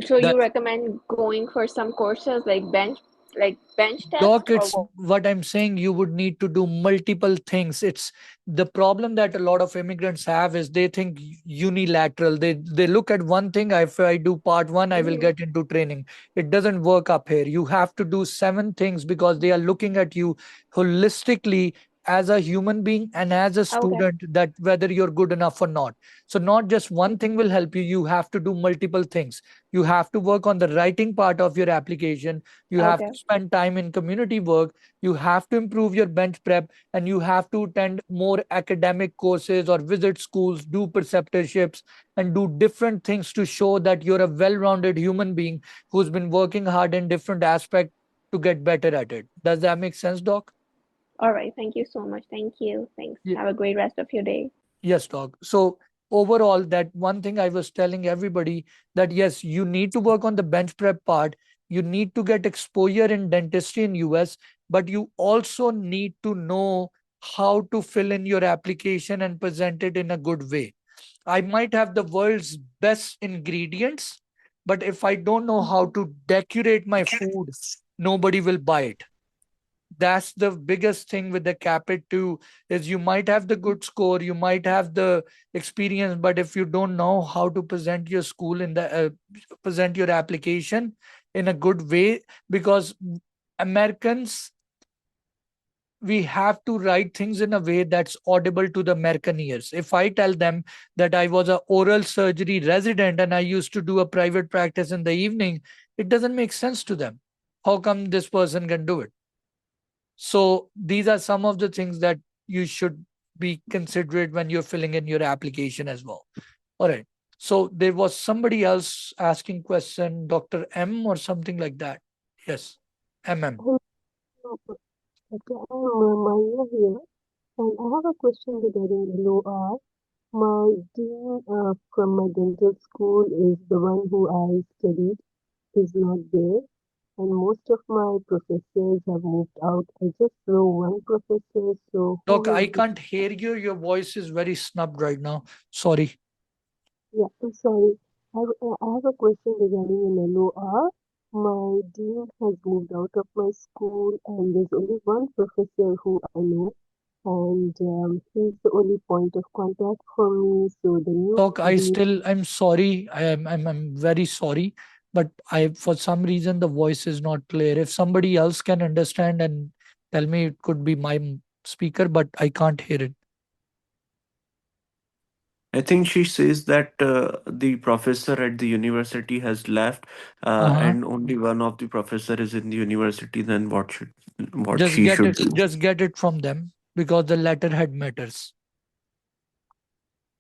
So that you recommend going for some courses like bench test Doc, or it's what? what I'm saying. You would need to do multiple things. It's the problem that a lot of immigrants have is they think unilateral. They look at one thing. If I do part one, I will get into training. It doesn't work up here. You have to do seven things because they are looking at you holistically as a human being and as a Okay. student, that whether you're good enough or not. So not just one thing will help you. You have to do multiple things. You have to work on the writing part of your application. You have Okay. to spend time in community work. You have to improve your bench prep, and you have to attend more academic courses or visit schools, do preceptorships, and do different things to show that you're a well-rounded human being who's been working hard in different aspects to get better at it. Does that make sense, Doc? All right. Thank you so much. Thank you. Thanks. Ye- Have a great rest of your day. Yes, Doc. So overall, that one thing I was telling everybody, that yes, you need to work on the bench prep part. You need to get exposure in dentistry in US, but you also need to know how to fill in your application and present it in a good way. I might have the world's best ingredients, but if I don't know how to decorate my food, nobody will buy it. That's the biggest thing with the Caapid too, is you might have the good score, you might have the experience, but if you don't know how to present your school in the present your application in a good way, because Americans, we have to write things in a way that's audible to the American ears. If I tell them that I was a oral surgery resident and I used to do a private practice in the evening, it doesn't make sense to them. How come this person can do it? So these are some of the things that you should be considerate when you're filling in your application as well. All right. So there was somebody else asking question, Dr. M or something like that. Yes, MM. Okay, I'm Maya here, and I have a question regarding LOR. My dean from my dental school is the one who I studied, is not there, and most of my professors have moved out. I just know one professor, so who Doc, will I be? can't hear you. Your voice is very snubbed right now. Sorry. Yeah, I'm sorry. I have a question regarding an LOR. My dean has moved out of my school, and there's only one professor who I know, and he's the only point of contact for me. So the new Doc, dean. I'm sorry. I'm very sorry. But for some reason, the voice is not clear. If somebody else can understand and tell me, it could be my speaker, but I can't hear it. I think she says that the professor at the university has left, Uh-huh. and only one of the professor is in the university. Then what Just she get should it, do? just get it from them because the letterhead matters.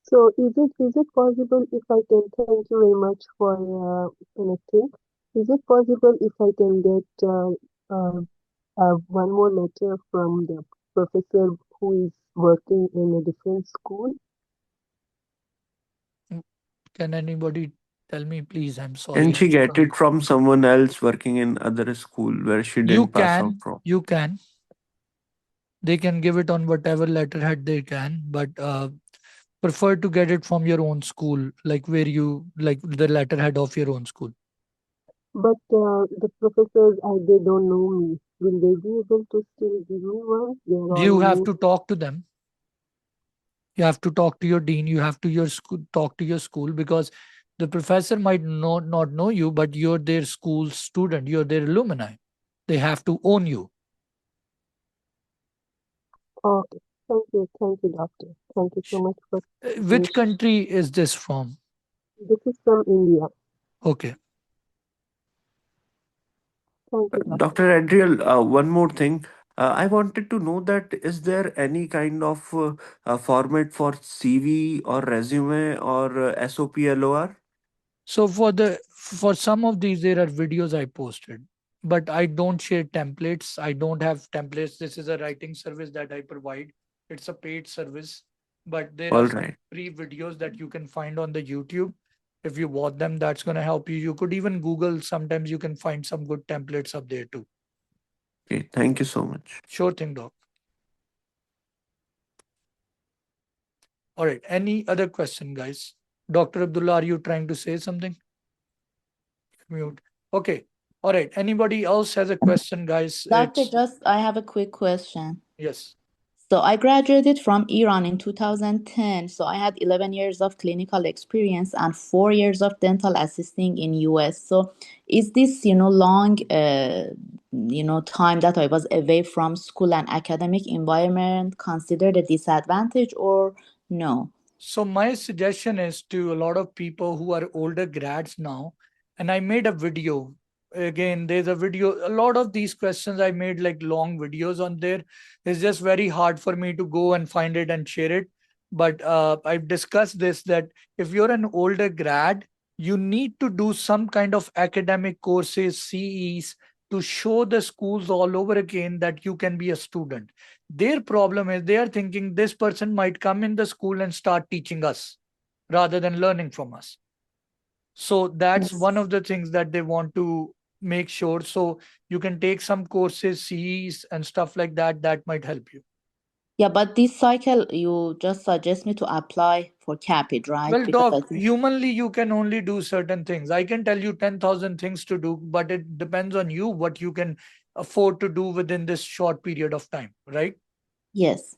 So is it possible if I can thank you very much for connecting? Is it possible if I can get one more letter from the professor who is working in a different school? Can anybody tell me, please? I'm Can sorry. she get it from someone else working in other school where she You didn't pass out can, from? you can. They can give it on whatever letterhead they can, but prefer to get it from your own school, like where you like the letterhead of your own school. But the professors, they don't know me. Will they be able to still give me one? They're all You have new. to talk to them. You have to talk to your dean. You have to your school talk to your school because the professor might not know you, but you're their school student. You're their alumni. They have to own you. Okay. Thank you, doctor. Thank you so much for Which information. country is this from? This is from India. Okay. Thank you, doctor. Dr. Adriel, one more thing. I wanted to know that is there any kind of format for CV or resume or SOPLOR? So for some of these, there are videos I posted. but I don't share templates. I don't have templates. This is a writing service that I provide. It's a paid service, but there are All some right. free videos that you can find on the YouTube. If you watch them, that's going to help you. You could even Google. Sometimes you can find some good templates up there too. Okay. Thank you so much. Sure thing, doc. All right. Any other question, guys? Dr. Abdullah, are you trying to say something? Mute. Okay. All right. Anybody else has a question, guys? Doctor, It's just I have a quick question. yes. So I graduated from Iran in 2010. So I had 11 years of clinical experience and 4 years of dental assisting in US. So is this, long, time that I was away from school and academic environment considered a disadvantage or no? So my suggestion is to a lot of people who are older grads now, and I made a video. Again, there's a video. A lot of these questions I made like long videos on there. It's just very hard for me to go and find it and share it. But I've discussed this that if you're an older grad, you need to do some kind of academic courses, CEs, to show the schools all over again that you can be a student. Their problem is they are thinking this person might come in the school and start teaching us rather than learning from us. So that's one of the things that they want to make sure. So you can take some courses, CEs and stuff like that. That might help you. Yeah, but this cycle you just suggest me to apply for Caapid, right? Well, Because I doc, think humanly, you can only do certain things. I can tell you 10,000 things to do, but it depends on you what you can afford to do within this short period of time, right? yes.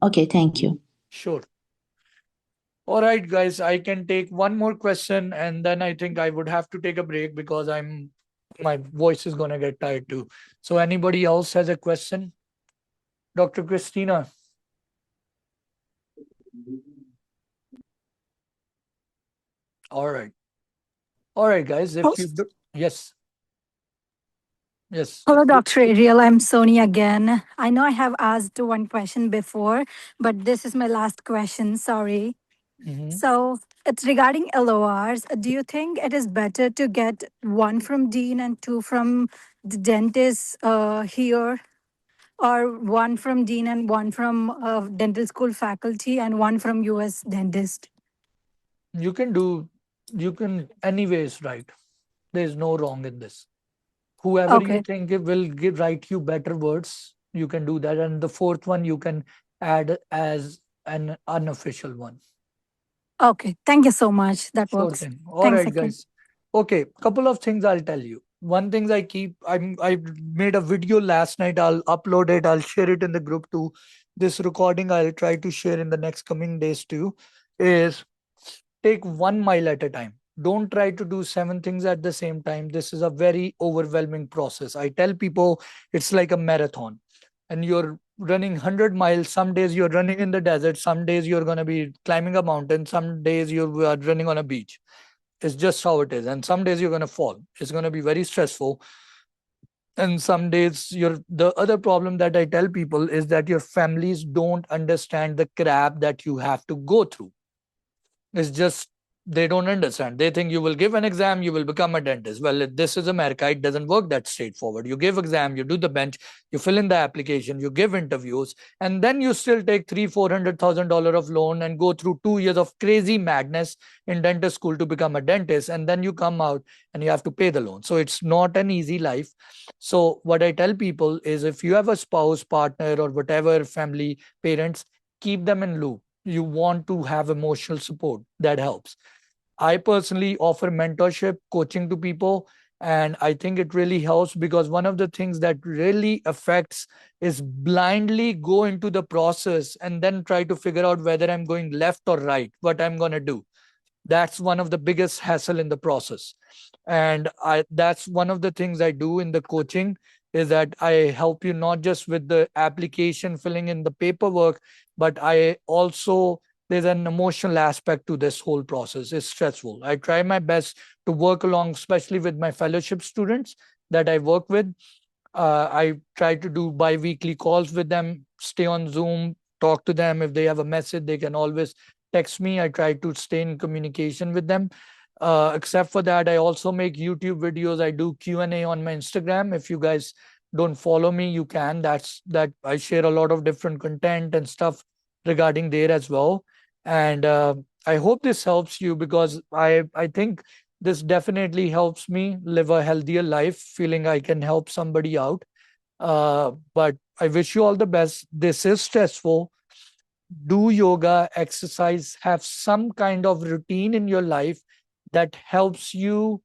Okay, thank you. Sure. All right, guys, I can take one more question and then I think I would have to take a break because my voice is going to get tired too. So anybody else has a question? Dr. Christina. All right. All right, guys, if you do, yes. Yes. Hello, Dr. Adriel. I'm Sony again. I know I have asked one question before, but this is my last question. Sorry. So it's regarding LORs. Do you think it is better to get one from Dean and two from the dentist here, or one from Dean and one from dental school faculty and one from US dentist? You can anyways, right? There's no wrong in this. Whoever you Okay. think it will write you better words, you can do that. And the fourth one you can add as an unofficial one. Okay. Thank you so much. That Sure works. thing. All Thanks right, again. guys. Okay, couple of things I'll tell you. One thing I made a video last night. I'll upload it. I'll share it in the group too. This recording I'll try to share in the next coming days too. Is take 1 mile at a time. Don't try to do 7 things at the same time. This is a very overwhelming process. I tell people it's like a marathon and you're running 100 miles. Some days you're running in the desert. Some days you're going to be climbing a mountain. Some days you're running on a beach. It's just how it is. And some days you're going to fall. It's going to be very stressful. And some days the other problem that I tell people is that your families don't understand the crap that you have to go through. It's just they don't understand. They think you will give an exam, you will become a dentist. Well, this is America. It doesn't work that straightforward. You give exam, you do the bench, you fill in the application, you give interviews, and then you still take $300,000-$400,000 of loan and go through 2 years of crazy madness in dentist school to become a dentist. And then you come out and you have to pay the loan. So it's not an easy life. So what I tell people is if you have a spouse, partner, or whatever family, parents, keep them in loop. You want to have emotional support. That helps. I personally offer mentorship, coaching to people, and I think it really helps because one of the things that really affects is blindly go into the process and then try to figure out whether I'm going left or right, what I'm going to do. That's one of the biggest hassle in the process. And that's one of the things I do in the coaching is that I help you not just with the application filling in the paperwork, but I also there's an emotional aspect to this whole process. It's stressful. I try my best to work along, especially with my fellowship students that I work with. I try to do bi-weekly calls with them, stay on Zoom, talk to them. If they have a message, they can always text me. I try to stay in communication with them. Except for that, I also make YouTube videos. I do Q&A on my Instagram. If you guys don't follow me, you can. That I share a lot of different content and stuff regarding there as well. And I hope this helps you, because I think this definitely helps me live a healthier life, feeling I can help somebody out. But I wish you all the best. This is stressful. Do yoga, exercise, have some kind of routine in your life that helps you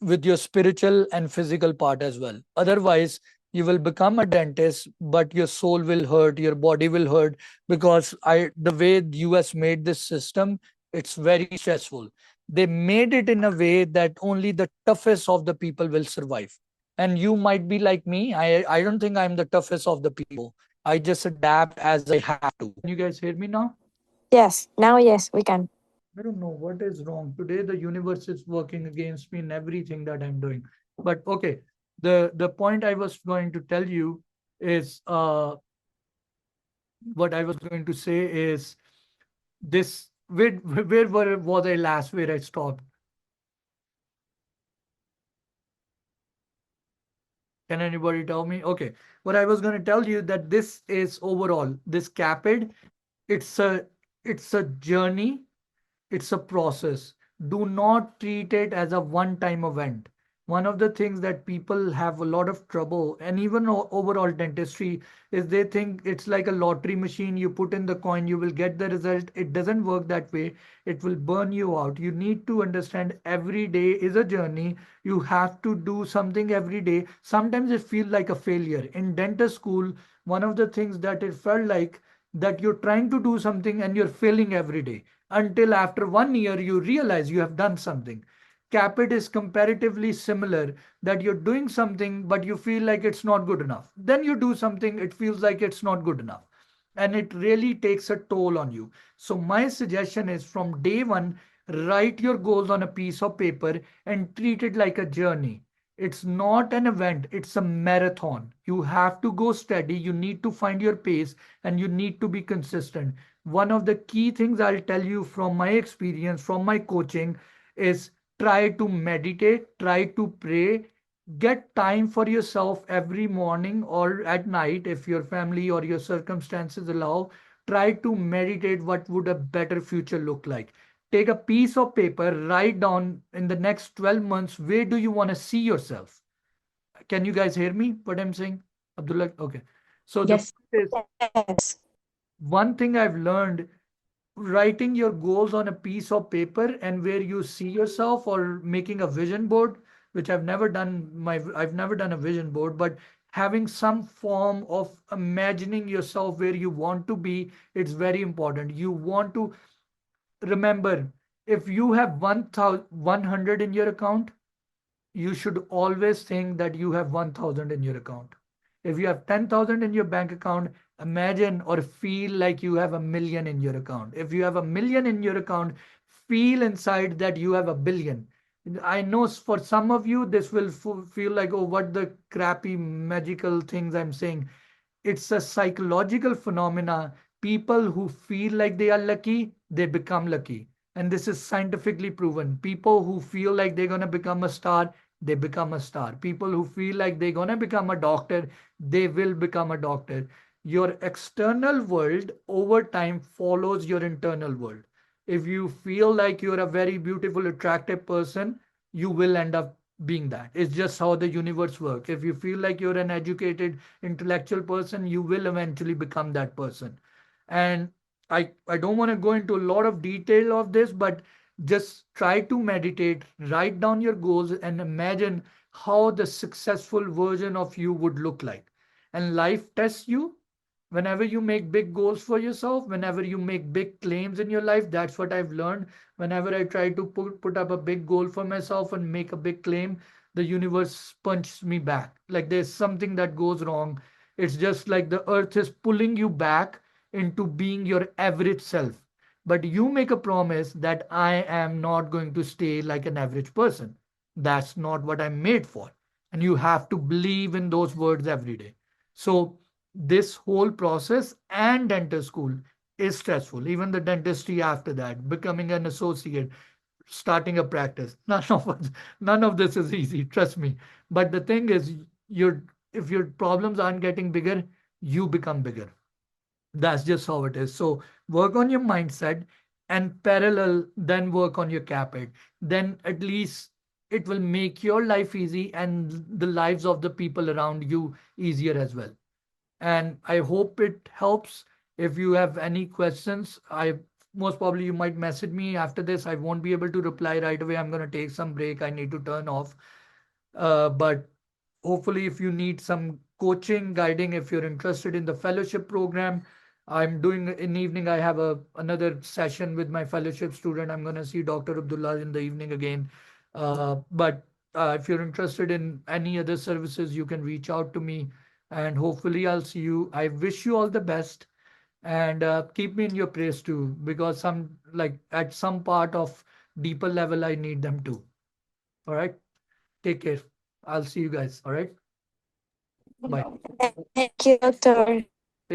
with your spiritual and physical part as well. Otherwise, you will become a dentist, but your soul will hurt, your body will hurt, because the way the US made this system, it's very stressful. They made it in a way that only the toughest of the people will survive. And you might be like me. I don't think I'm the toughest of the people. I just adapt as I have to. Can you guys hear me now? Yes, now yes, we can. I don't know what is wrong. Today the universe is working against me in everything that I'm doing. But okay, the point I was going to tell you is what I was going to say is this. Was I last? Where I stopped? Can anybody tell me? Okay, what I was going to tell you, that this is overall this Caapid. It's a journey. It's a process. Do not treat it as a one-time event. One of the things that people have a lot of trouble, and even overall dentistry, is they think it's like a lottery machine. You put in the coin, you will get the result. It doesn't work that way. It will burn you out. You need to understand every day is a journey. You have to do something every day. Sometimes it feels like a failure. In dentist school, one of the things that it felt like, that you're trying to do something and you're failing every day, until after 1 year you realize you have done something. Capit is comparatively similar, that you're doing something but you feel like it's not good enough. Then you do something, it feels like it's not good enough. And it really takes a toll on you. So, my suggestion is, from day one, write your goals on a piece of paper and treat it like a journey. It's not an event, it's a marathon. You have to go steady, you need to find your pace, and you need to be consistent. One of the key things I'll tell you from my experience, from my coaching, is try to meditate, try to pray, get time for yourself every morning or at night if your family or your circumstances allow. Try to meditate what would a better future look like. Take a piece of paper, write down in the next 12 months, where do you want to see yourself? Can you guys hear me what I'm saying? Abdullah? Okay. So the Yes. point is, Yes. one thing I've learned, writing your goals on a piece of paper and where you see yourself, or making a vision board, which I've never done a vision board, but having some form of imagining yourself where you want to be, it's very important. You want to remember, if you have 100 in your account, you should always think that you have 1,000 in your account. If you have 10,000 in your bank account, imagine or feel like you have a million in your account. If you have a million in your account, feel inside that you have a billion. I know for some of you, this will feel like, oh, what the crappy magical things I'm saying. It's a psychological phenomena. People who feel like they are lucky, they become lucky. And this is scientifically proven. People who feel like they're going to become a star, they become a star. People who feel like they're going to become a doctor, they will become a doctor. Your external world over time follows your internal world. If you feel like you're a very beautiful, attractive person, you will end up being that. It's just how the universe works. If you feel like you're an educated, intellectual person, you will eventually become that person. And I don't want to go into a lot of detail of this, but just try to meditate, write down your goals, and imagine how the successful version of you would look like. And life tests you. Whenever you make big goals for yourself, whenever you make big claims in your life, that's what I've learned. Whenever I try to put up a big goal for myself and make a big claim, the universe punches me back. Like there's something that goes wrong. It's just like the earth is pulling you back into being your average self. But you make a promise that I am not going to stay like an average person. That's not what I'm made for. And you have to believe in those words every day. So, this whole process and dental school is stressful. Even the dentistry after that, becoming an associate, starting a practice. None of this is easy, trust me. But the thing is, if your problems aren't getting bigger, you become bigger. That's just how it is. So work on your mindset and parallel, then work on your CAPIT. Then at least it will make your life easy and the lives of the people around you easier as well. And I hope it helps. If you have any questions, I most probably you might message me after this. I won't be able to reply right away. I'm going to take some break. I need to turn off. But hopefully, if you need some coaching, guiding, if you're interested in the fellowship program, I'm doing in evening. I have another session with my fellowship student. I'm going to see Dr. Abdullah in the evening again. But if you're interested in any other services, you can reach out to me, and hopefully I'll see you. I wish you all the best, and keep me in your praise too, because some like at some part of deeper level, I need them too. All right. Take care. I'll see you guys. All right. Bye. Thank you, doctor.